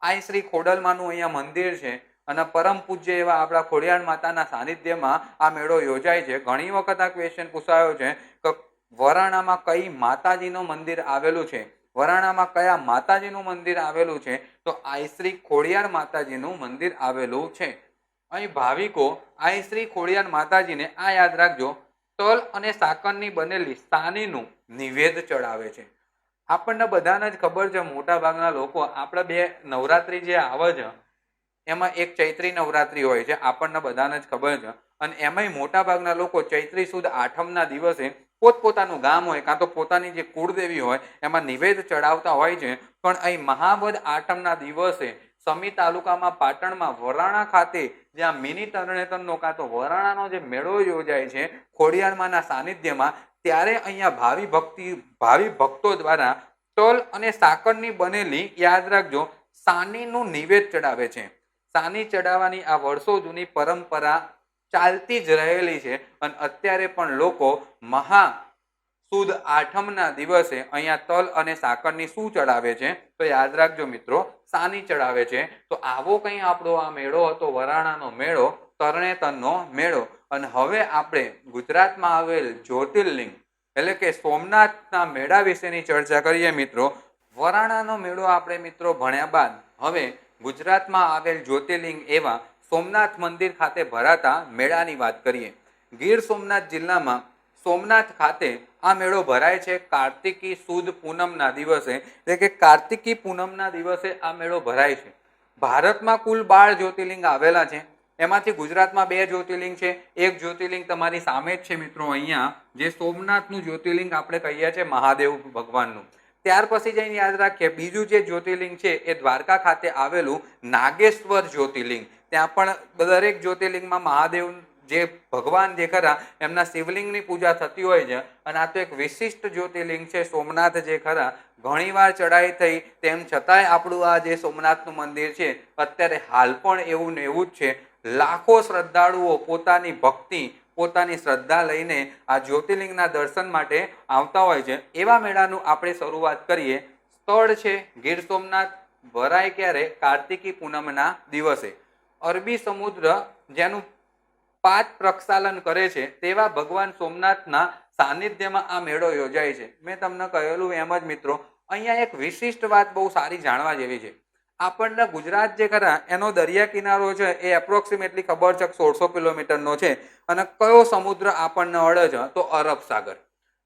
આ શ્રી ખોડલમાનું અહીંયા મંદિર છે અને પરમ પૂજ્ય એવા આપણા ખોડિયાર માતાના સાનિધ્યમાં આ મેળો યોજાય છે. ઘણી વખત આ ક્વેશ્ચન પૂછાયો છે કે વરાણામાં કઈ માતાજીનું મંદિર આવેલું છે, વરાણામાં કયા માતાજીનું મંદિર આવેલું છે, તો આઈ શ્રી ખોડિયાર માતાજીનું મંદિર આવેલું છે. અહીં ભાવિકો આઈ શ્રી ખોડિયાર માતાજીને આ યાદ રાખજો, તલ અને સાકરની બનેલી સાનીનું નિવેદ ચડાવે છે. આપણને બધાને જ ખબર છે, મોટા ભાગના લોકો આપણા બે નવરાત્રી જે આવે છે એમાં એક ચૈત્રી નવરાત્રી હોય છે, આપણને બધાને જ ખબર છે. અને એમાંય મોટા ભાગના લોકો ચૈત્રી સુદ આઠમના દિવસે પોતપોતાનું ગામ હોય કાં તો પોતાની જે કુળદેવી હોય એમાં નિવેદ ચડાવતા હોય છે. પણ અહીં મહાવદ આઠમના દિવસે સમી તાલુકામાં પાટણમાં વરાણા ખાતે જ્યાં મિની તરણેતરનો કાં તો વરાણાનો જે મેળો યોજાય છે ખોડિયારમાંના સાનિધ્યમાં, ત્યારે અહીંયા ભાવિ ભક્તો દ્વારા તલ અને સાકરની બનેલી, યાદ રાખજો, સાનીનું નિવેદ ચડાવે છે. સાની ચડાવવાની આ વર્ષો જૂની પરંપરા ચાલતી જ રહેલી છે અને અત્યારે પણ લોકો મહાસુદ આઠમના દિવસે અહીંયા તલ અને સાકરની શું ચડાવે છે, તો યાદ રાખજો મિત્રો, સાની ચડાવે છે. તો આવો કંઈ આપણો આ મેળો હતો, વરાણાનો મેળો, તરણેતરનો મેળો. અને હવે આપણે ગુજરાતમાં આવેલ જ્યોતિર્લિંગ એટલે કે સોમનાથના મેળા વિશેની ચર્ચા કરીએ મિત્રો. વરાણાનો મેળો આપણે મિત્રો ભણ્યા બાદ હવે ગુજરાતમાં આવેલ જ્યોતિર્લિંગ એવા સોમનાથ મંદિર ખાતે ભરાતા મેળાની વાત કરીએ. ગીર સોમનાથ જિલ્લામાં સોમનાથ ખાતે આ મેળો ભરાય છે કાર્તિકી સુદ પૂનમના દિવસે, એટલે કે કાર્તિકી પૂનમના દિવસે આ મેળો ભરાય છે. ભારતમાં કુલ 12 જ્યોતિર્લિંગ આવેલા છે. એમાંથી ગુજરાતમાં 2 જ્યોતિર્લિંગ છે. એક જ્યોતિર્લિંગ તમારી સામે જ છે મિત્રો, અહીંયા જે સોમનાથનું જ્યોતિર્લિંગ આપણે કહીએ છીએ મહાદેવ ભગવાનનું. ત્યાર પછી જઈને યાદ રાખીએ, બીજું જે જ્યોતિર્લિંગ છે એ દ્વારકા ખાતે આવેલું નાગેશ્વર જ્યોતિર્લિંગ. ત્યાં પણ દરેક જ્યોતિર્લિંગમાં મહાદેવ જે ભગવાન જે ખરા એમના શિવલિંગની પૂજા થતી હોય છે. અને આ તો એક વિશિષ્ટ જ્યોતિર્લિંગ છે સોમનાથ જે ખરા. ઘણીવાર ચડાઈ થઈ તેમ છતાંય આપણું આ જે સોમનાથનું મંદિર છે અત્યારે હાલ પણ એવું ને એવું જ છે. લાખો શ્રદ્ધાળુઓ પોતાની ભક્તિ, પોતાની શ્રદ્ધા લઈને આ જ્યોતિર્લિંગના દર્શન માટે આવતા હોય છે. એવા મેળાનું આપણે શરૂઆત કરીએ. સ્થળ છે ગીર સોમનાથ. ભરાય ક્યારે? કાર્તિકી પૂનમના દિવસે. અરબી સમુદ્ર જેનું પાદ પ્રક્ષાલન કરે છે તેવા ભગવાન સોમનાથના સાનિધ્યમાં આ મેળો યોજાય છે. મેં તમને કહેલું એમ જ મિત્રો, અહીંયા એક વિશિષ્ટ વાત બહુ સારી જાણવા જેવી છે. આપણને ગુજરાત જે ખરા એનો દરિયા કિનારો છે એ એપ્રોક્સિમેટલી ખબર છે 1600 કિલોમીટરનો છે. અને કયો સમુદ્ર આપણને અડે છે? તો અરબ સાગર.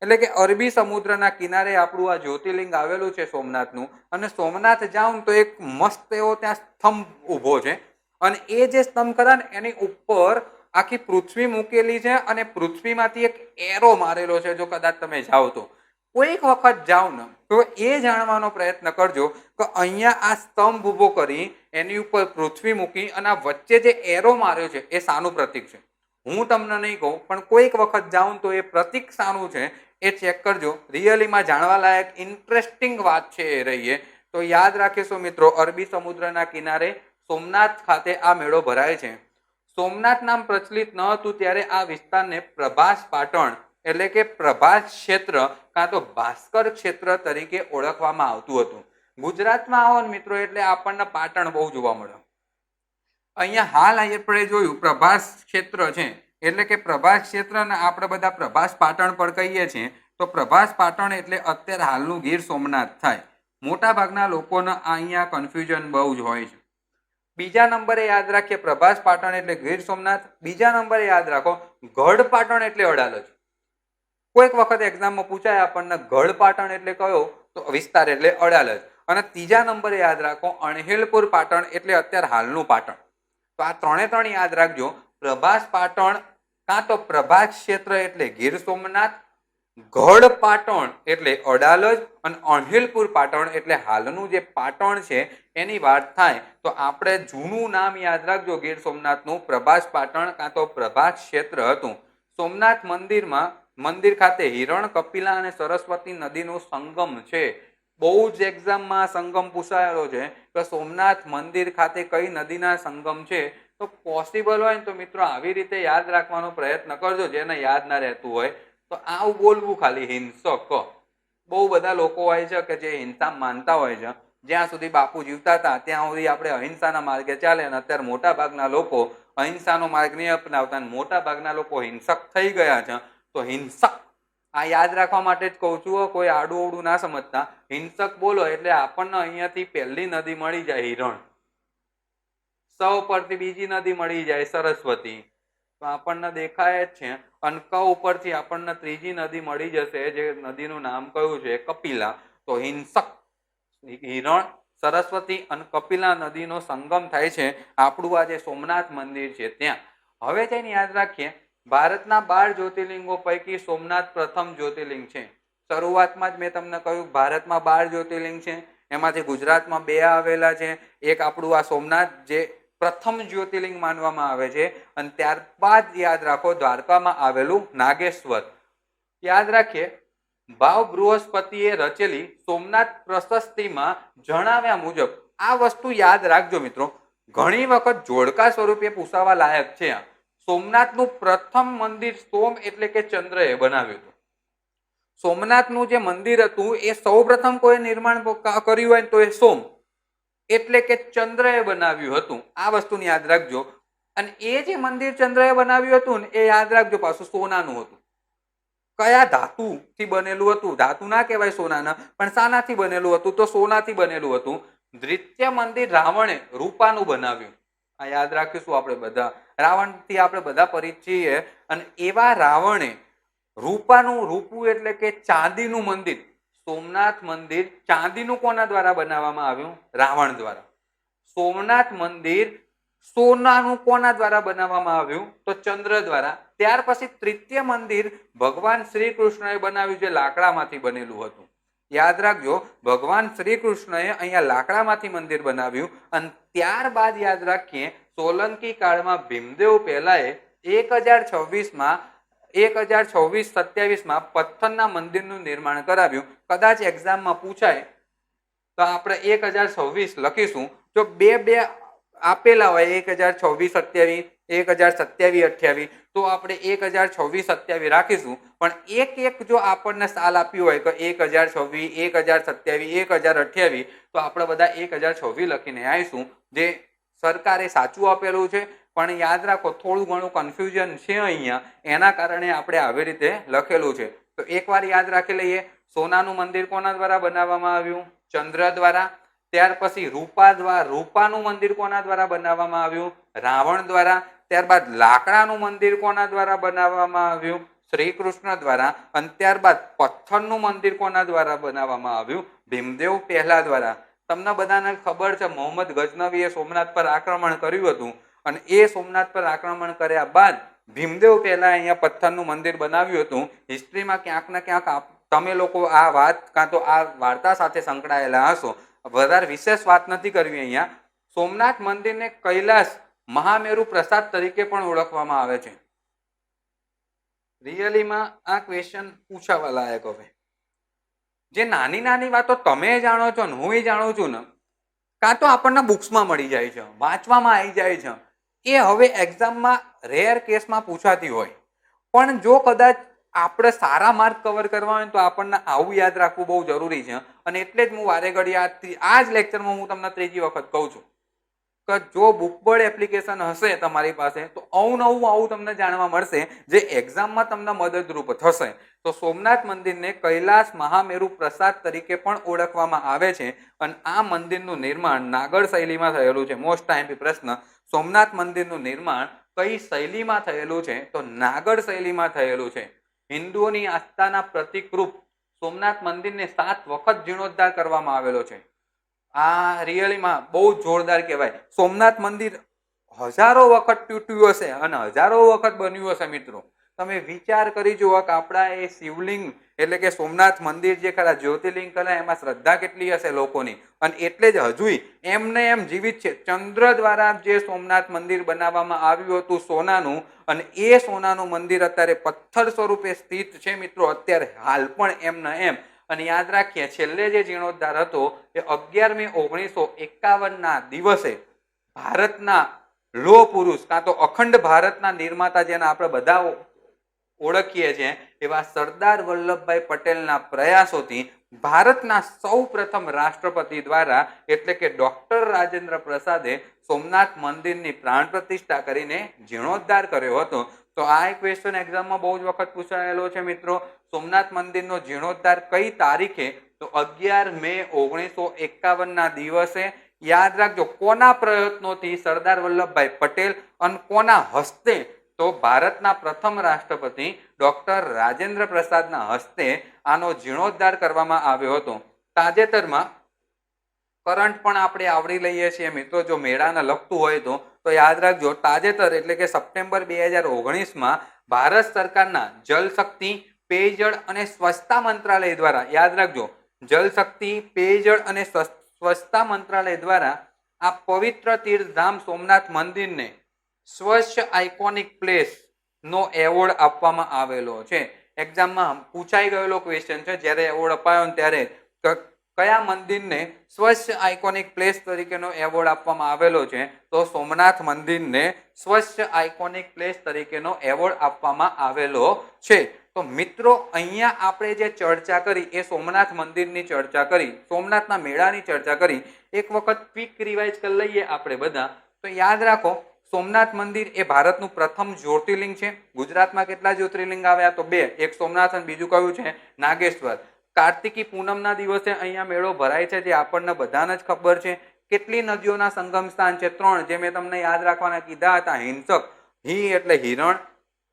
એટલે કે અરબી સમુદ્રના કિનારે આપણું આ જ્યોતિર્લિંગ આવેલું છે સોમનાથનું. અને સોમનાથ જાઉં તો એક મસ્ત એવો ત્યાં સ્તંભ ઊભો છે. અને એ જે સ્તંભ ખરા ને એની ઉપર આખી પૃથ્વી મૂકેલી છે અને પૃથ્વીમાંથી એક એરો મારેલો છે. જો કદાચ તમે જાઓ તો કોઈક વખત જાઓ ને તો એ જાણવાનો પ્રયત્ન કરજો કે અહીંયા આ સ્તંભ ઊભો કરી એની ઉપર પૃથ્વી મૂકી અને આ વચ્ચે જે એરો માર્યો છે એ શાનું પ્રતીક છે? હું તમને નહીં કહું, પણ કોઈક વખત જાઉં તો એ પ્રતીક શાનું છે એ ચેક કરજો. રિયલીમાં જાણવા લાયક ઇન્ટરેસ્ટિંગ વાત છે એ રહીએ. તો યાદ રાખીશું મિત્રો, અરબી સમુદ્રના કિનારે સોમનાથ ખાતે આ મેળો ભરાય છે. સોમનાથ નામ પ્રચલિત ન હતું ત્યારે આ વિસ્તારને પ્રભાસ પાટણ એટલે કે પ્રભાસ ક્ષેત્ર કાં તો ભાસ્કર ક્ષેત્ર તરીકે ઓળખવામાં આવતું હતું. ગુજરાતમાં આવો ને મિત્રો એટલે આપણને પાટણ બહુ જોવા મળે. અહીંયા હાલ આપણે જોયું પ્રભાસ ક્ષેત્ર છે એટલે કે પ્રભાસ ક્ષેત્રને આપણે બધા પ્રભાસ પાટણ પર કહીએ છીએ. તો પ્રભાસ પાટણ એટલે અત્યારે હાલનું ગીર સોમનાથ થાય. મોટા ભાગના લોકોને અહીંયા કન્ફ્યુઝન બહુ જ હોય છે. બીજા નંબરે યાદ રાખીએ પ્રભાસ પાટણ એટલે ગીર સોમનાથ. બીજા નંબરે યાદ રાખો ગઢ પાટણ એટલે અડાલજ. કોઈક વખત એક્ઝામમાં પૂછાય આપણને ગઢ પાટણ એટલે કયો, તો વિસ્તાર એટલે અડાલજ. અને ત્રીજા નંબરે યાદ રાખો અણહિલપુર પાટણ એટલે અત્યારે હાલનું પાટણ. તો આ ત્રણે યાદ રાખજો. પ્રભાસ પાટણ કાં તો પ્રભાસ ક્ષેત્ર એટલે ગીર સોમનાથ, ગઢ પાટણ એટલે અડાલજ અને અણહિલપુર પાટણ એટલે હાલનું જે પાટણ છે એની વાત થાય તો આપણે જૂનું નામ યાદ રાખજો ગીર સોમનાથનું પ્રભાસ પાટણ કાં તો પ્રભાસ ક્ષેત્ર હતું. સોમનાથ મંદિર ખાતે હિરણ, કપિલા અને સરસ્વતી નદીનું સંગમ છે. બહુ જ એક્ઝામમાં સંગમ પૂછાયેલો છે કે સોમનાથ મંદિર ખાતે કઈ નદીના સંગમ છે. તો પોસિબલ હોય ને તો મિત્રો આવી રીતે યાદ રાખવાનો પ્રયત્ન કરજો જેને યાદ ના રહેતું હોય તો. આવું બોલવું ખાલી હિંસક. બહુ બધા લોકો હોય છે કે જે હિંસા માનતા હોય છે. જ્યાં સુધી બાપુ જીવતા હતા ત્યાં સુધી આપણે અહિંસાના માર્ગે ચાલે અને અત્યારે મોટા ભાગના લોકો અહિંસાનો માર્ગ નહીં અપનાવતા, મોટા ભાગના લોકો હિંસક થઈ ગયા છે. તો હિંસક આ યાદ રાખવા માટે જ કહું છું, કોઈ આડું અવડું ના સમજતા. હિંસક બોલો એટલે આપણને અહીંયાથી પહેલી નદી મળી જાય હિરણ, સ ઉપરથી બીજી નદી મળી જાય સરસ્વતી, તો આપણને દેખાય જ છે. અને ક ઉપરથી આપણને ત્રીજી નદી મળી જશે જે નદીનું નામ કયું છે કપિલા. તો હિંસક, હિરણ, સરસ્વતી અને કપિલા નદીનો સંગમ થાય છે આપણું આ જે સોમનાથ મંદિર છે ત્યાં. હવે જઈને યાદ રાખીએ ભારતના 12 જ્યોતિર્લિંગો પૈકી સોમનાથ પ્રથમ જ્યોતિર્લિંગ છે. શરૂઆતમાં જ મેં તમને કહ્યું ભારતમાં 12 જ્યોતિર્લિંગ છે, એમાંથી ગુજરાતમાં 2 આવેલા છે. એક આપણું આ સોમનાથ જે પ્રથમ જ્યોતિર્લિંગ માનવામાં આવે છે અને ત્યારબાદ યાદ રાખો દ્વારકામાં આવેલું નાગેશ્વર. યાદ રાખીએ ભાવ બૃહસ્પતિએ રચેલી સોમનાથ પ્રશસ્તિમાં જણાવ્યા મુજબ આ વસ્તુ યાદ રાખજો મિત્રો, ઘણી વખત જોડકા સ્વરૂપે પૂછાવા લાયક છે. સોમનાથનું પ્રથમ મંદિર સોમ એટલે કે ચંદ્રએ બનાવ્યું હતું. સોમનાથનું જે મંદિર હતું એ સૌપ્રથમ કોઈ નિર્માણ કર્યું હોય તો એ સોમ એટલે કે ચંદ્રએ બનાવ્યું હતું. આ વસ્તુને યાદ રાખજો. અને એ જે મંદિર ચંદ્રએ બનાવ્યું હતું ને એ યાદ રાખજો પાછું સોનાનું હતું. કયા ધાતુથી બનેલું હતું? ધાતુ ના કહેવાય સોનાના, પણ શાનાથી બનેલું હતું? તો સોનાથી બનેલું હતું. દ્વિતીય મંદિર રાવણે રૂપાનું બનાવ્યું. આ યાદ રાખીશું આપણે બધા. રાવણથી આપણે બધા પરિચિત છીએ. અને એવા રાવણે રૂપું એટલે કે ચાંદીનું મંદિર, સોમનાથ મંદિર ચાંદીનું કોના દ્વારા બનાવવામાં આવ્યું? રાવણ દ્વારા. સોમનાથ મંદિર સોનાનું કોના દ્વારા બનાવવામાં આવ્યું? તો ચંદ્ર દ્વારા. ત્યાર પછી તૃતીય મંદિર ભગવાન શ્રી કૃષ્ણએ બનાવ્યું જે લાકડામાંથી બનેલું હતું. યાદ રાખજો ભગવાન શ્રી કૃષ્ણએ અહીંયા લાકડામાંથી મંદિર બનાવ્યું. અને ત્યારબાદ યાદ રાખીએ સોલંકી કાળમાં ભીમદેવ પહેલાએ 1026-27 પથ્થરના મંદિરનું નિર્માણ કરાવ્યું. કદાચ એક્ઝામમાં પૂછાય તો આપણે 1026 લખીશું. જો બે આપેલા હોય 1026-27, 1027-28 તો આપણે 1026-27 રાખીશું. પણ એક જો આપણને સાલ આપ્યું હોય તો 1026, 1027, 1028 તો આપણે બધા 1026 લખીને આવીશું. જે સરકારે સાચું આપેલું છે પણ યાદ રાખો થોડું ઘણું કન્ફ્યુઝન છે અહીંયા, એના કારણે આપણે આવી રીતે લખેલું છે. તો એકવાર યાદ રાખી લઈએ સોનાનું મંદિર કોના દ્વારા બનાવવામાં આવ્યું? ચંદ્ર દ્વારા. ત્યાર પછી રૂપાનું મંદિર કોના દ્વારા બનાવવામાં આવ્યું? રાવણ દ્વારા. ત્યારબાદ લાકડાનું મંદિર કોના દ્વારા બનાવવામાં આવ્યું? શ્રી કૃષ્ણ દ્વારા. અને ત્યારબાદ પથ્થરનું મંદિર કોના દ્વારા બનાવવામાં આવ્યું? ભીમદેવ પહેલા દ્વારા. તમને બધાને ખબર છે મોહમ્મદ ગઝનવીએ સોમનાથ પર આક્રમણ કર્યું હતું અને એ સોમનાથ પર આક્રમણ કર્યા બાદ ભીમદેવ પહેલા અહીંયા પથ્થરનું મંદિર બનાવ્યું હતું. હિસ્ટ્રીમાં ક્યાંક ને ક્યાંક તમે લોકો આ વાત કાં તો આ વાર્તા સાથે સંકળાયેલા હશો. વધારે વિશેષ વાત નથી કરવી અહીંયા. સોમનાથ મંદિરને કૈલાસ મહામેરુ પ્રસાદ તરીકે પણ ઓળખવામાં આવે છે. રિયલીમાં આ ક્વેશ્ચન પૂછાવા લાયક. હવે જે નાની વાતો તમે જાણો છો ને હું જાણું છું ને, કાં તો આપણને બુક્સમાં મળી જાય છે, વાંચવામાં આવી જાય છે, એ હવે એક્ઝામમાં રેર કેસમાં પૂછાતી હોય. પણ જો કદાચ આપણે સારા માર્ક કવર કરવા હોય તો આપણને આવું યાદ રાખવું બહુ જરૂરી છે. અને એટલે જ હું વારે ઘડી આ જ લેક્ચરમાં હું તમને ત્રીજી વખત કહું છું કે જો બુકબોર્ડ એપ્લિકેશન હશે તમારી પાસે તો નવું આવું તમને જાણવા મળશે જે એક્ઝામમાં તમને મદદરૂપ થશે. તો સોમનાથ મંદિરને કૈલાસ મહામેરુ પ્રસાદ તરીકે પણ ઓળખવામાં આવે છે. અને આ મંદિરનું નિર્માણ નાગર શૈલીમાં થયેલું છે. મોસ્ટ ટાઈમ પ્રશ્ન, સોમનાથ મંદિરનું નિર્માણ કઈ શૈલીમાં થયેલું છે? તો નાગર શૈલીમાં થયેલું છે. હિન્દુઓની આસ્થાના પ્રતિકરૂપ સોમનાથ મંદિરને 7 વખત જીર્ણોદ્ધાર કરવામાં આવેલો છે. આ રિયલીમાં બહુ જોરદાર કહેવાય. સોમનાથ મંદિર હજારો વખત તૂટ્યું હશે અને હજારો વખત બન્યું હશે મિત્રો. તમે વિચાર કરી જુઓ કે આપણા એ શિવલિંગ એટલે કે સોમનાથ મંદિર જે ખરા જ્યોતિર્લિંગ ખરા એમાં શ્રદ્ધા કેટલી હશે લોકોની, અને એટલે જ હજુય એમને એમ જીવિત છે. ચંદ્ર દ્વારા જે સોમનાથ મંદિર બનાવવામાં આવ્યું હતું સોનાનું, અને એ સોનાનું મંદિર અત્યારે પથ્થર સ્વરૂપે સ્થિત છે મિત્રો, અત્યારે હાલ પણ એમના એમ. અને યાદ રાખીએ છેલ્લે જે જીર્ણોદ્ધાર હતો એ 11 મે 1951 દિવસે ભારતના લોહ પુરુષ કાં તો અખંડ ભારતના નિર્માતા જેના આપણે બધા ઓળખીએ છીએ એવા સરદાર વલ્લભભાઈ પટેલના પ્રયાસોથી ભારતના સૌ પ્રથમ રાષ્ટ્રપતિ દ્વારા એટલે કે ડોક્ટર રાજેન્દ્ર પ્રસાદે સોમનાથ મંદિરની પ્રાણ પ્રતિષ્ઠા કરીને જીર્ણોદ્ધાર કર્યો હતો. તો આ એક ક્વેશ્ચન એક્ઝામમાં બહુ જ વખત પૂછાયેલો છે મિત્રો. સોમનાથ મંદિરનો જીર્ણોદ્ધાર કઈ તારીખે? તો 11 મે 1951 દિવસે. યાદ રાખજો કોના પ્રયત્નોથી? સરદાર વલ્લભભાઈ પટેલ. અને કોના હસ્તે? તો ભારતના પ્રથમ રાષ્ટ્રપતિ ડોક્ટર રાજેન્દ્ર પ્રસાદના હસ્તે આનો જીર્ણોદ્ધાર કરવામાં આવ્યો હતો. તાજેતરમાં કરંટ પણ આપણે આવડી લઈએ છીએ મિત્રો, જો મેળાને લગતું હોય તો યાદ રાખજો તાજેતર એટલે કે સપ્ટેમ્બર 2019 ભારત સરકારના જલશક્તિ, પેયજળ અને સ્વચ્છતા મંત્રાલય દ્વારા, યાદ રાખજો જલશક્તિ, પેયજળ અને સ્વચ્છતા મંત્રાલય દ્વારા આ પવિત્ર તીર્થધામ સોમનાથ મંદિરને સ્વચ્છ આઇકોનિક પ્લેસ નો એવોર્ડ આપવામાં આવેલો છે. એક્ઝામમાં પૂછાઈ ગયેલો ક્વેશ્ચન છે, જ્યારે એવોર્ડ અપાયો ત્યારે કયા મંદિરને સ્વચ્છ આઇકોનિક પ્લેસ તરીકેનો એવોર્ડ આપવામાં આવેલો છે? તો સોમનાથ મંદિરને સ્વચ્છ આઇકોનિક પ્લેસ તરીકેનો એવોર્ડ આપવામાં આવેલો છે. તો મિત્રો અહીંયા આપણે જે ચર્ચા કરી એ સોમનાથ મંદિરની ચર્ચા કરી, સોમનાથના મેળાની ચર્ચા કરી. એક વખત ક્વિક રિવાઇઝ કરી લઈએ આપણે બધા. તો યાદ રાખો સોમનાથ મંદિર એ ભારતનું પ્રથમ જ્યોતિર્લિંગ છે. ગુજરાતમાં કેટલા જ્યોતિર્લિંગ આવ્યા? તો 2. એક સોમનાથ અને બીજું કયું છે? નાગેશ્વર. કાર્તિકી પૂનમના દિવસે અહીંયા મેળો ભરાય છે, જે આપણને બધાને જ ખબર છે. કેટલી નદીઓના સંગમ સ્થાન છે? 3, જે મેં તમને યાદ રાખવાના કીધા હતા. હિંસક, હિ એટલે હિરણ,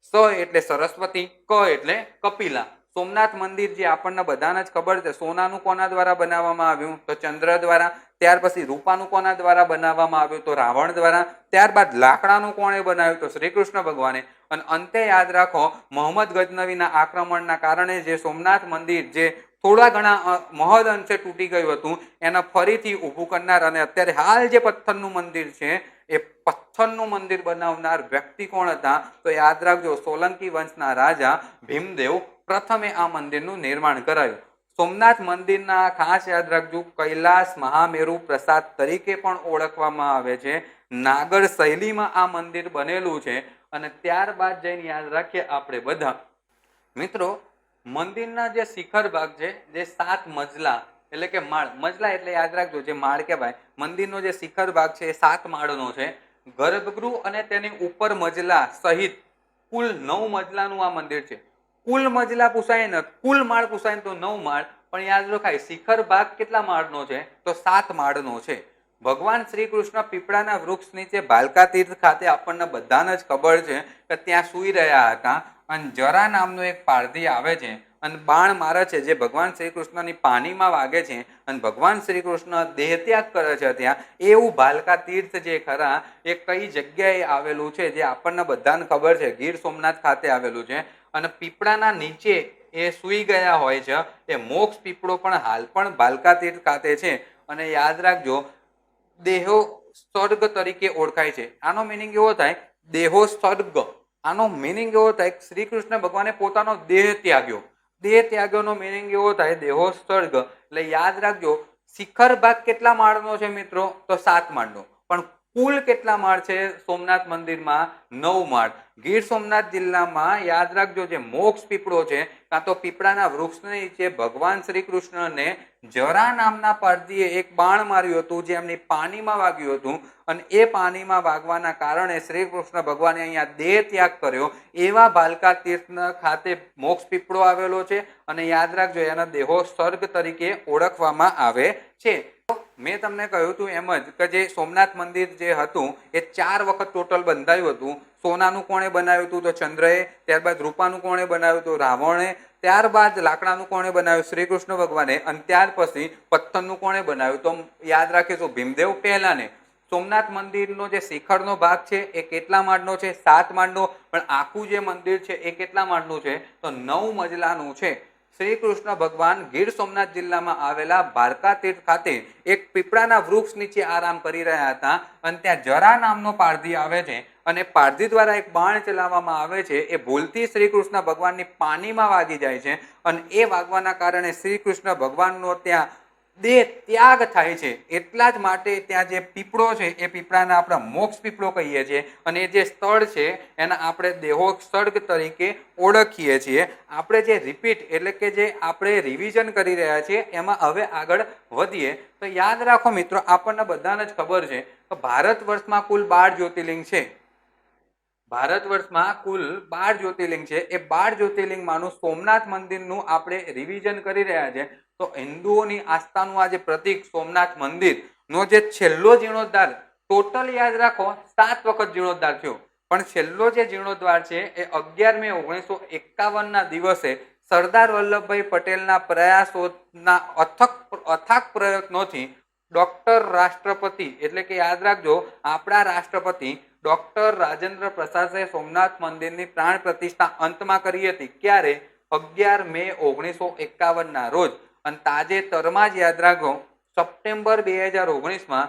સ એટલે સરસ્વતી, ક એટલે કપિલા. સોમનાથ મંદિર જે આપણને બધાને જ ખબર છે, સોનાનું કોના દ્વારા બનાવવામાં આવ્યું? તો ચંદ્ર દ્વારા. ત્યાર પછી રૂપાનું કોના દ્વારા બનાવવામાં આવ્યું? તો રાવણ દ્વારા. ત્યારબાદ લાકડાનું કોણે બનાવ્યું? તો શ્રી કૃષ્ણ ભગવાને. અને અંતે યાદ રાખો મોહમ્મદ ગજનવીના આક્રમણના કારણે જે સોમનાથ મંદિર જે થોડા ઘણા મહદ અંશે તૂટી ગયું હતું એને ફરીથી ઊભું કરનાર અને અત્યારે હાલ જે પથ્થરનું મંદિર છે એ પથ્થરનું મંદિર બનાવનાર વ્યક્તિ કોણ હતા? તો યાદ રાખજો સોલંકી વંશના રાજા ભીમદેવ પ્રથમે આ મંદિરનું નિર્માણ કરાયું. સોમનાથ મંદિરના ખાસ યાદ રાખજો કૈલાસ મહામેરુ પ્રસાદ તરીકે પણ ઓળખવામાં આવે છે. નાગર શૈલીમાં આ મંદિર બનેલું છે. અને ત્યારબાદ જઈને યાદ રાખીએ આપણે બધા મિત્રો મંદિરના જે શિખર ભાગ છે, જે 7 મજલા એટલે કે માળ, મજલા એટલે યાદ રાખજો જે માળ કહેવાય, મંદિરનો જે શિખર ભાગ છે એ 7 માળનો છે. ગર્ભગૃહ અને તેની ઉપર મજલા સહિત કુલ 9 મજલાનું આ મંદિર છે. કુલ મજલા પૂછાય ને, કુલ માળ પૂછાય તો 9 માળ, પણ યાદ રખાય શિખર ભાગ કેટલા માળનો છે? તો 7 માળનો છે. ભગવાન શ્રી કૃષ્ણ પીપળાના વૃક્ષ નીચે ભાલકા તીર્થ ખાતે આપણને બધાને જ ખબર છે કે ત્યાં સૂઈ રહ્યા હતા. અને જરા નામનો એક પારધી આવે છે અને બાણ મારે છે, જે ભગવાન શ્રી કૃષ્ણની પાનીમાં વાગે છે અને ભગવાન શ્રી કૃષ્ણ દેહત્યાગ કરે છે. ત્યાં એવું ભાલકા તીર્થ જે ખરા એ કઈ જગ્યાએ આવેલું છે, જે આપણને બધાને ખબર છે, ગીર સોમનાથ ખાતે આવેલું છે. અને પીપળાના નીચે એ સૂઈ ગયા હોય છે એ મોક્ષ પીપળો પણ હાલ પણ ભાલકા તીર્થ ખાતે છે. અને યાદ રાખજો દેહો સ્વર્ગ તરીકે ઓળખાય છે. આનો મિનિંગ એવો થાય દેહો સ્વર્ગ, આનો મિનિંગ એવો થાય શ્રી કૃષ્ણ ભગવાને પોતાનો દેહ ત્યાગ્યો. દેહ ત્યાગ્યોનો મિનિંગ એવો થાય દેહો સ્વર્ગ. એટલે યાદ રાખજો શિખર ભાગ કેટલા માળનો છે મિત્રો? તો 7 માળનો. પણ કુલ કેટલા માળ છે સોમનાથ મંદિરમાં? 9 માળ. ગીર સોમનાથ જિલ્લામાં યાદ રાખજો જે મોક્ષ પીપળો છે કાં તો પીપળાના વૃક્ષની નીચે ભગવાન શ્રી કૃષ્ણને જરા નામના પારધીએ એક બાણ માર્યું હતું, જે એમની પાનીમાં વાગ્યું હતું. અને એ પાનીમાં વાગવાના કારણે શ્રી કૃષ્ણ ભગવાને અહીંયા દેહ ત્યાગ કર્યો. એવા ભાલકા તીર્થ ખાતે મોક્ષ પીપળો આવેલો છે. અને યાદ રાખજો એના દેહો સ્વર્ગ તરીકે ઓળખવામાં આવે છે. મેં તમને કહ્યું હતું એમ જ કે જે સોમનાથ મંદિર જે હતું એ 4 વખત ટોટલ બંધાયું હતું. સોનાનું કોણે બનાવ્યું હતું? તો ચંદ્રએ. ત્યારબાદ રૂપાનું કોણે બનાવ્યું હતું? રાવણે. ત્યારબાદ લાકડાનું કોણે બનાવ્યું? શ્રી કૃષ્ણ ભગવાને. અને ત્યાર પછી પથ્થરનું કોણે બનાવ્યું? તો યાદ રાખીશું ભીમદેવ પહેલાને. સોમનાથ મંદિરનો જે શિખરનો ભાગ છે એ કેટલા માળનો છે? 7 માળનો. પણ આખું જે મંદિર છે એ કેટલા માળનું છે? તો 9 મજલાનું છે. શ્રી કૃષ્ણ ભગવાન ગીર સોમનાથ જિલ્લામાં આવેલા ભારકા તીર્થ ખાતે એક પીપળાના વૃક્ષ નીચે આરામ કરી રહ્યા હતા અને ત્યાં જરા નામનો પારધી આવે છે અને પારધી દ્વારા એક બાણ ચલાવવામાં આવે છે. એ ભૂલથી શ્રી કૃષ્ણ ભગવાનની પાનીમાં વાગી જાય છે અને એ વાગવાના કારણે શ્રી કૃષ્ણ ભગવાનનો ત્યાં દેહ ત્યાગ થાય છે. એટલા જ માટે ત્યાં જે પીપળો છે એ પીપળાને આપણે મોક્ષ પીપળો કહીએ છીએ અને એ જે સ્થળ છે એના આપણે દેહોત્સર્ગ તરીકે ઓળખીએ છીએ. આપણે જે રિપીટ એટલે કે જે આપણે રિવિઝન કરી રહ્યા છીએ એમાં હવે આગળ વધીએ તો યાદ રાખો મિત્રો, આપણને બધાને જ ખબર છે કે ભારત વર્ષમાં કુલ 12 જ્યોતિર્લિંગ છે. ભારત વર્ષમાં કુલ 12 જ્યોતિર્લિંગ છે. એ 12 જ્યોતિર્લિંગમાંનું સોમનાથ મંદિરનું આપણે રિવિઝન કરી રહ્યા છે. તો હિન્દુઓની આસ્થાનું આ જે પ્રતીક સોમનાથ મંદિરનો જે છેલ્લો જીર્ણોદ્ધાર, ટોટલ યાદ રાખો 7 વખત જીર્ણોદ્ધાર થયો, પણ છેલ્લો જે જીર્ણોદ્ધાર છે એ 11 મે 1951 ના દિવસે સરદાર વલ્લભભાઈ પટેલના પ્રયાસોના અથાક પ્રયત્નોથી ડોક્ટર રાષ્ટ્રપતિ એટલે કે યાદ રાખજો આપણા રાષ્ટ્રપતિ ડોક્ટર રાજેન્દ્ર પ્રસાદે સોમનાથ મંદિરની પ્રાણ પ્રતિષ્ઠા અંતમાં કરી હતી. ક્યારે? 11 મે 1951 ના રોજ. અને તાજેતરમાં જ યાદ રાખો સપ્ટેમ્બર 2019માં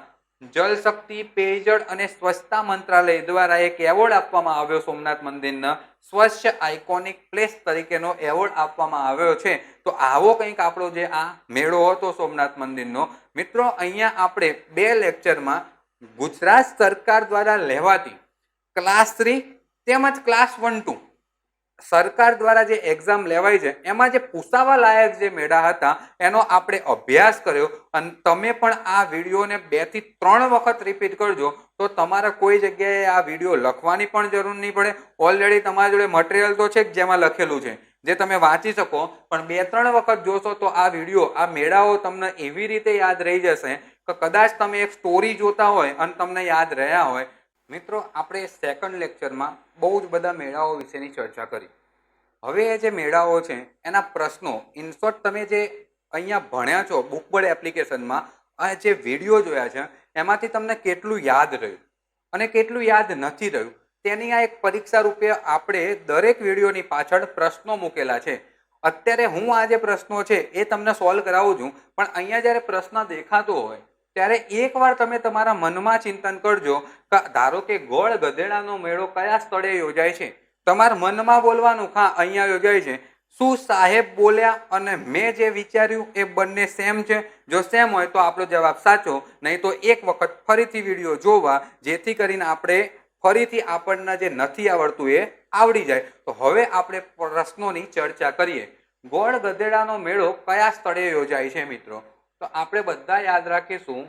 જલ શક્તિ, પેયજળ અને સ્વચ્છતા મંત્રાલય દ્વારા એક એવોર્ડ આપવામાં આવ્યો સોમનાથ મંદિરના સ્વચ્છ આઇકોનિક પ્લેસ તરીકેનો એવોર્ડ આપવામાં આવ્યો છે. તો આવો કંઈક આપણો જે આ મેળો હતો સોમનાથ મંદિરનો. મિત્રો અહીંયા આપણે 2 લેક્ચરમાં ગુજરાત સરકાર દ્વારા લેવાતી ક્લાસ 3 તેમજ ક્લાસ 1-2 સરકાર દ્વારા જે એક્ઝામ લેવાય છે એમાં જે પૂછાવા લાયક જે મેળા હતા એનો આપણે અભ્યાસ કર્યો. અને તમે પણ આ વિડીયોને 2 થી 3 વખત રિપીટ કરજો તો તમારે કોઈ જગ્યાએ આ વિડીયો લખવાની પણ જરૂર નહીં પડે. ઓલરેડી તમારી જોડે મટીરિયલ તો છે જ જેમાં લખેલું છે જે તમે વાંચી શકો, પણ 2-3 વખત જોશો તો આ વિડીયો, આ મેળાઓ તમને એવી રીતે યાદ રહી જશે કે કદાચ તમે એક સ્ટોરી જોતા હોય અને તમને યાદ રહ્યા હોય. મિત્રો આપણે સેકન્ડ લેક્ચરમાં બહુ જ બધા મેળાઓ વિશેની ચર્ચા કરી. હવે એ જે મેળાઓ છે એના પ્રશ્નો ઇનશોર્ટ તમે જે અહીંયા ભણ્યા છો બુકબર્ડ એપ્લિકેશનમાં, આ જે વિડીયો જોયા છે એમાંથી તમને કેટલું યાદ રહ્યું અને કેટલું યાદ નથી રહ્યું તેની આ એક પરીક્ષા રૂપે આપણે દરેક વિડીયોની પાછળ પ્રશ્નો મૂકેલા છે. અત્યારે હું આ જે પ્રશ્નો છે એ તમને સોલ્વ કરાવું છું, પણ અહીંયા જ્યારે પ્રશ્ન દેખાતો હોય ત્યારે એકવાર તમે તમારા મનમાં ચિંતન કરજો કે ધારો કે ગોળ ગધેડાનો મેળો કયા સ્થળે યોજાય છે. તમારા મનમાં બોલવાનું, હા અહીંયા યોજાય છે. શું સાહેબ બોલ્યા અને મેં જે વિચાર્યું એ બંને સેમ છે? જો સેમ હોય તો આપણો જવાબ સાચો, નહીં તો એક વખત ફરીથી વિડીયો જોવા જેથી કરીને આપણે ફરીથી આપણને જે નથી આવડતું એ આવડી જાય. તો હવે આપણે પ્રશ્નોની ચર્ચા કરીએ. ગોળ ગધેડાનો મેળો કયા સ્થળે યોજાય છે મિત્રો? તો આપણે બધા યાદ રાખીશું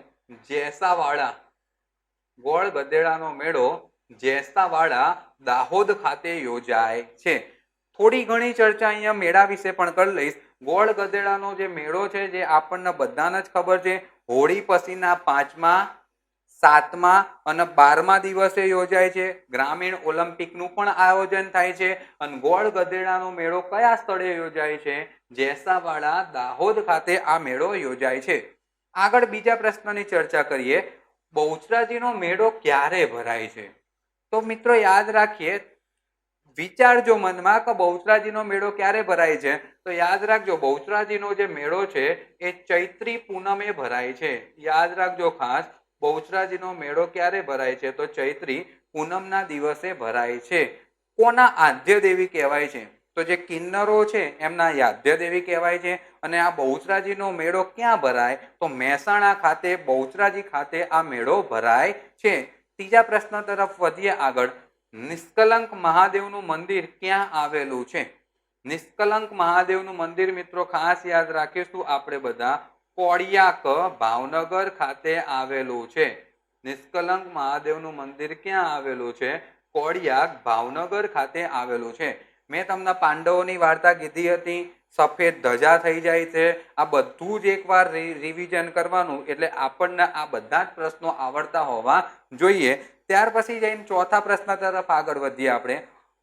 જેસાવાડા. ગોળ ગધેડાનો મેળો જેસાવાડા દાહોદ ખાતે યોજાય છે. થોડી ઘણી ચર્ચા અહીંયા મેળા વિશે પણ કરી લઈશ. ગોળ ગધેડાનો જે મેળો છે જે આપણને બધાને જ ખબર છે, હોળી પછીના 5મા, 7મા અને 12મા દિવસે યોજાય છે. ગ્રામીણ ઓલિમ્પિકનું પણ આયોજન થાય છે. અને ગોળ ગધેડાનો મેળો કયા સ્થળે યોજાય છે? જેસાવાડા દાહોદ ખાતે આ મેળો યોજાય છે. આગળ બીજા પ્રશ્નની ચર્ચા કરીએ. બહુચરાજીનો મેળો ક્યારે ભરાય છે? તો મિત્રો યાદ રાખીએ, વિચારજો મનમાં કે બહુચરાજીનો મેળો ક્યારે ભરાય છે. તો યાદ રાખજો બહુચરાજીનો જે મેળો છે એ ચૈત્રી પૂનમે ભરાય છે. યાદ રાખજો ખાસ, બહુચરાજીનો મેળો ક્યારે ભરાય છે? તો ચૈત્રી પૂનમના દિવસે ભરાય છે. કોના આદ્ય દેવી કહેવાય છે? તો જે કિન્નરો છે એમના આદ્ય દેવી કહેવાય છે. અને આ બહુચરાજીનો મેળો ક્યાં ભરાય? તો મહેસાણા ખાતે, બહુચરાજી ખાતે આ મેળો ભરાય છે. ત્રીજા પ્રશ્ન તરફ વધીએ આગળ. નિષ્કલંક મહાદેવનું મંદિર ક્યાં આવેલું છે? નિષ્કલંક મહાદેવનું મંદિર મિત્રો ખાસ યાદ રાખીશું આપણે બધા, કોડિયાક ભાવનગર ખાતે આવેલું છે. નિષ્કલંક મહાદેવનું મંદિર ક્યાં આવેલું છે? કોડિયાક ભાવનગર ખાતે આવેલું છે. મેં તમને પાંડવોની વાર્તા કીધી હતી સફેદ ધજા થઈ જાય છે. આ બધું જ એકવાર રિવિઝન કરવાનું, એટલે આપણને આ બધા જ પ્રશ્નો આવડતા હોવા જોઈએ. ત્યાર પછી જઈને ચોથા પ્રશ્ન તરફ આગળ વધીએ આપણે.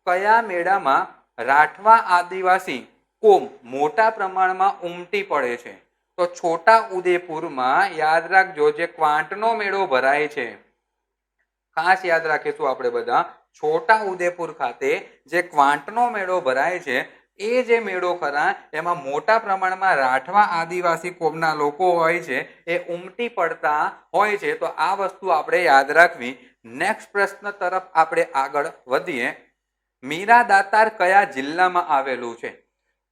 કયા મેળામાં રાઠવા આદિવાસી કોમ મોટા પ્રમાણમાં ઉમટી પડે છે? તો છોટા ઉદેપુરમાં યાદ રાખજો, જે ક્વાંટનો મેળો ભરાય છે, ખાસ યાદ રાખીશું આપણે બધા, છોટા ઉદેપુર ખાતે જે ક્વાંટનો મેળો ભરાય છે, એ જે મેળો ખરા એમાં મોટા પ્રમાણમાં રાઠવા આદિવાસી કોમના લોકો હોય છે, એ ઉમટી પડતા હોય છે. તો આ વસ્તુ આપણે યાદ રાખવી. નેક્સ્ટ પ્રશ્ન તરફ આપણે આગળ વધીએ. મીરા દાતાર કયા જિલ્લામાં આવેલું છે?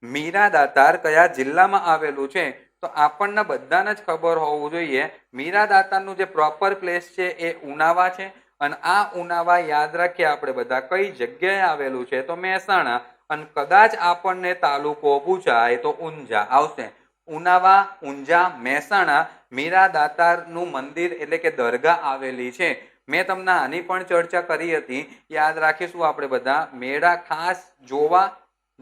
મીરા દાતાર કયા જિલ્લામાં આવેલું છે? તો આપણને બધાને જ ખબર હોવું જોઈએ. મીરા દાતારનું જે પ્રોપર પ્લેસ છે એ ઉનાવા છે. અને આ ઉનાવા યાદ રાખીએ આપણે બધા, કઈ જગ્યાએ આવેલું છે? તો મહેસાણા. અને કદાચ આપણને તાલુકો પૂછાય તો ઊંઝા આવશે. ઉનાવા, ઊંઝા, મહેસાણા મીરા દાતારનું મંદિર એટલે કે દરગાહ આવેલી છે. મેં તમને આની પણ ચર્ચા કરી હતી, યાદ રાખીશું આપણે બધા. મેળા ખાસ જોવા,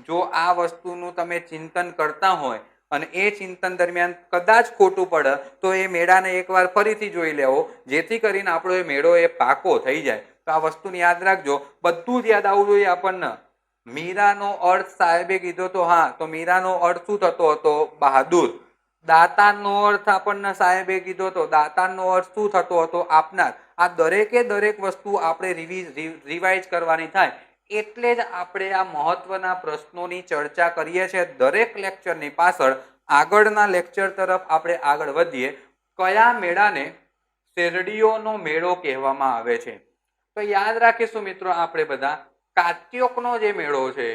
જો આ વસ્તુનું તમે ચિંતન કરતા હોય અને એ ચિંતન દરમિયાન કદાચ ખોટું પડે તો એ મેળાને એકવાર ફરીથી જોઈ લેવો, જેથી કરીને આપણો એ મેળો એ પાકો થઈ જાય. તો આ વસ્તુને યાદ રાખજો. બધું જ યાદ આવવું જોઈએ આપણને. મીરાનો અર્થ સાહેબે કીધો તો હા, તો મીરાનો અર્થ શું થતો હતો? બહાદુર. દાતારનો અર્થ આપણને સાહેબે કીધો તો, દાતારનો અર્થ શું થતો હતો? આપનાર. આ દરેકે દરેક વસ્તુ આપણે રિવાઇઝ કરવાની થાય. એટલે જ આપણે આ મહત્વના પ્રશ્નોની ચર્ચા કરીએ છીએ દરેક લેક્ચરની પાછળ. આગળના લેક્ચર તરફ આપણે આગળ વધીએ. કયા મેળાને શેરડીઓનો મેળો કહેવામાં આવે છે? તો યાદ રાખીશું મિત્રો આપણે બધા, કાત્યોકનો જે મેળો છે,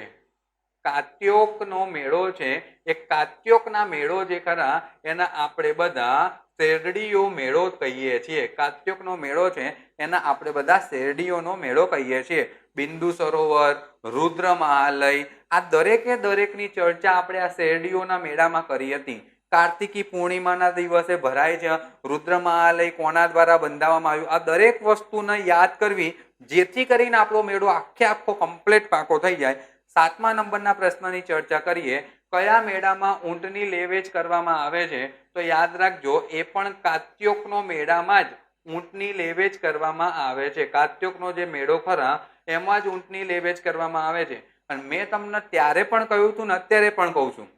કાત્યોકનો મેળો છે, એ કાત્યોકના મેળો જે ખરા એના આપણે બધા શેરડીઓ મેળો કહીએ છીએ. કાત્યોકનો મેળો છે એના આપણે બધા શેરડીઓનો મેળો કહીએ છીએ. બિંદુ સરોવર, રુદ્ર મહાલય, આ દરેકે દરેકની ચર્ચા આપણે આ શેરડીઓના મેળામાં કરી હતી. કાર્તિકી પૂર્ણિમાના દિવસે ભરાય છે. રુદ્ર મહાલય કોના દ્વારા બંધાવવામાં આવ્યું, આ દરેક વસ્તુને યાદ કરવી, જેથી કરીને આપણો મેળો આખે આખો કમ્પ્લીટ પાકો થઈ જાય. 7મા નંબરના પ્રશ્નની ચર્ચા કરીએ. કયા મેળામાં ઊંટની લેવેચ કરવામાં આવે છે? તો યાદ રાખજો, એ પણ કાત્યોકનો મેળામાં જ ઊંટની લેવેચ કરવામાં આવે છે. કાત્યોકનો જે મેળો ખરા એમાં જ ઊંટની લેવેચ કરવામાં આવે છે. અને મેં તમને ત્યારે પણ કહ્યું હતું ને અત્યારે પણ કહું છું,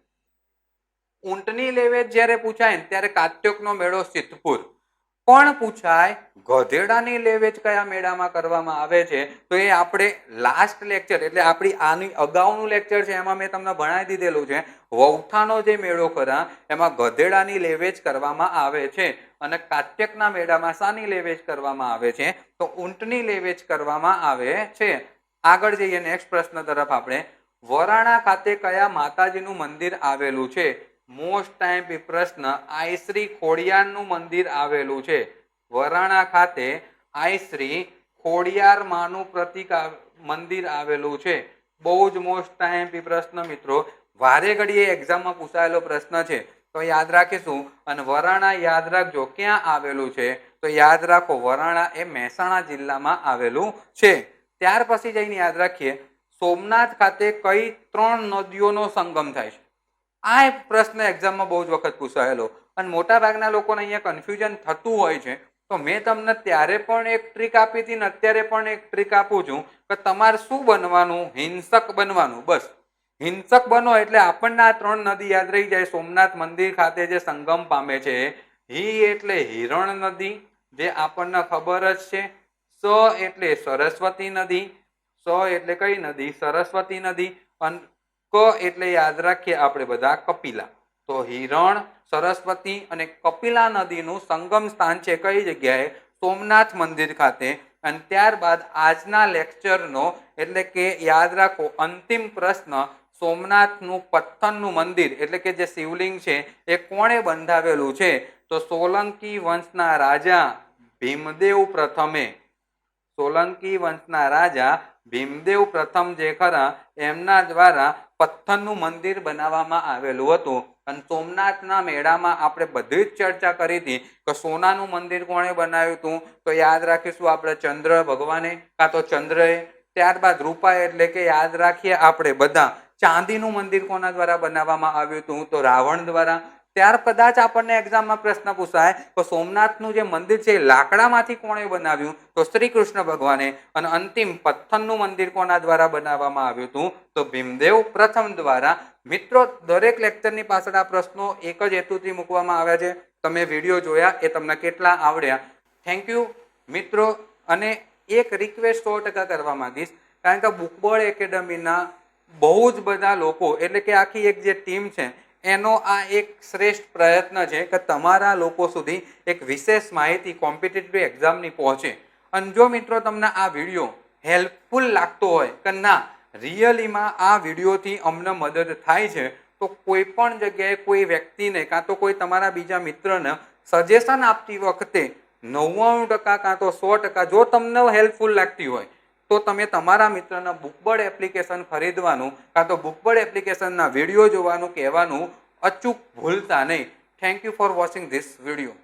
ઊંટની લેવેચ જ્યારે પૂછાય ને ત્યારે કાત્યોકનો મેળો સિદ્ધપુર. પણ પૂછાય ગધેડાની લેવેચ કયા મેળામાં કરવામાં આવે છે? તો એ આપણે લાસ્ટ લેક્ચર, એટલે આપણી આની અગાઉનું લેક્ચર છે એમાં મેં તમને ભણાવી દીધેલું છે. વૌઠાનો જે મેળો ખરા એમાં ગધેડાની લેવેચ કરવામાં આવે છે. અને કાત્યકના મેળામાં શાની લેવેચ કરવામાં આવે છે? તો ઊંટની લેવેચ કરવામાં આવે છે. આગળ જઈએ નેક્સ્ટ પ્રશ્ન તરફ આપણે. વરાણા ખાતે કયા માતાજીનું મંદિર આવેલું છે? મોસ્ટ ટાઈમ પ્રશ્ન. આઈ શ્રી ખોડિયારનું મંદિર આવેલું છે. વરાણા ખાતે આઈ શ્રી ખોડિયાર માનું પ્રતીક મંદિર આવેલું છે. બહુ જ મોસ્ટ ટાઈમ પ્રશ્ન મિત્રો, વારે ઘડીએ એક્ઝામમાં પૂછાયેલો પ્રશ્ન છે, તો યાદ રાખીશું. અને વરાણા યાદ રાખજો ક્યાં આવેલું છે? તો યાદ રાખો, વરાણા એ મહેસાણા જિલ્લામાં આવેલું છે. ત્યાર પછી જઈને યાદ રાખીએ, સોમનાથ ખાતે કઈ 3 નદીઓનો સંગમ થાય છે? આ પ્રશ્ન એક્ઝામમાં બહુ જ વખત પૂછાયેલો અને મોટા ભાગના લોકોને અહીંયા કન્ફ્યુઝન થતું હોય છે. તો મેં તમને ત્યારે પણ એક ટ્રીક આપી હતી ને અત્યારે પણ એક ટ્રીક આપું છું કે તમારે શું બનવાનું? હિંસક બનવાનું. બસ હિંસક બનો એટલે આપણને આ 3 નદી યાદ રહી જાય. સોમનાથ મંદિર ખાતે જે સંગમ પામે છે, હી એટલે હિરણ નદી, જે આપણને ખબર જ છે. સ એટલે સરસ્વતી નદી. સ એટલે કઈ નદી? સરસ્વતી નદી. અને ક એટલે યાદ રાખીએ આપણે બધા કપિલા. તો હિરણ, સરસ્વતી અને કપિલા નદીનું સંગમ સ્થાન છે કઈ જગ્યાએ? સોમનાથ મંદિર ખાતે. અને ત્યારબાદ આજના લેક્ચરનો એટલે કે યાદ રાખો અંતિમ પ્રશ્ન, સોમનાથનું પથ્થરનું મંદિર એટલે કે જે શિવલિંગ છે એ કોણે બંધાવેલું છે? તો સોલંકી વંશના રાજા ભીમદેવ પ્રથમે. સોલંકી વંશના રાજા ભીમદેવ પ્રથમ જે ખરા એમના દ્વારા પથ્થરનું મંદિર બનાવવામાં આવેલું હતું. અને સોમનાથના મેળામાં આપણે બધી જ ચર્ચા કરી હતી કે સોનાનું મંદિર કોણે બનાવ્યું હતું? તો યાદ રાખીશું આપણે ચંદ્ર ભગવાને, કાં તો ચંદ્રએ. ત્યારબાદ રૂપા એટલે કે યાદ રાખીએ આપણે બધા ચાંદીનું મંદિર કોના દ્વારા બનાવવામાં આવ્યું હતું? તો રાવણ દ્વારા. ત્યાર કદાચ આપણને એક્ઝામમાં પ્રશ્ન પૂછાય તો સોમનાથનું જે મંદિર છે એ લાકડામાંથી કોણે બનાવ્યું? તો શ્રી કૃષ્ણ ભગવાને. અને અંતિમ પથ્થરનું મંદિર કોના દ્વારા બનાવવામાં આવ્યું હતું? તો ભીમદેવ પ્રથમ દ્વારા. મિત્રો, દરેક લેક્ચરની પાછળ આ પ્રશ્નો એક જ હેતુથી મૂકવામાં આવ્યા છે. તમે વિડીયો જોયા એ તમને કેટલા આવડ્યા? થેન્ક યુ મિત્રો. અને એક રિક્વેસ્ટ 100% કરવા માંગીશ, કારણ કે બુકબોર્ડ એકેડમીના બહુ જ બધા લોકો, એટલે કે આખી એક જે ટીમ છે એનો આ એક શ્રેષ્ઠ પ્રયત્ન છે કે તમારા લોકો સુધી એક વિશેષ માહિતી કોમ્પિટિટિવ એક્ઝામની પહોંચે. અને જો મિત્રો તમને આ વિડીયો હેલ્પફુલ લાગતો હોય કે ના રિયલીમાં આ વિડીયોથી અમને મદદ થાય છે, તો કોઈ પણ જગ્યાએ કોઈ વ્યક્તિને કાં તો કોઈ તમારા બીજા મિત્રને સજેશન આપતી વખતે 99% કાં તો 100% જો તમને હેલ્પફુલ લાગતી હોય તો તમે તમારા મિત્રના બુકબર્ડ એપ્લિકેશન ખરીદવાનું કાં તો બુકબર્ડ એપ્લિકેશનના વિડીયો જોવાનું કહેવાનું અચૂક ભૂલતા નહીં. Thank you for watching this video.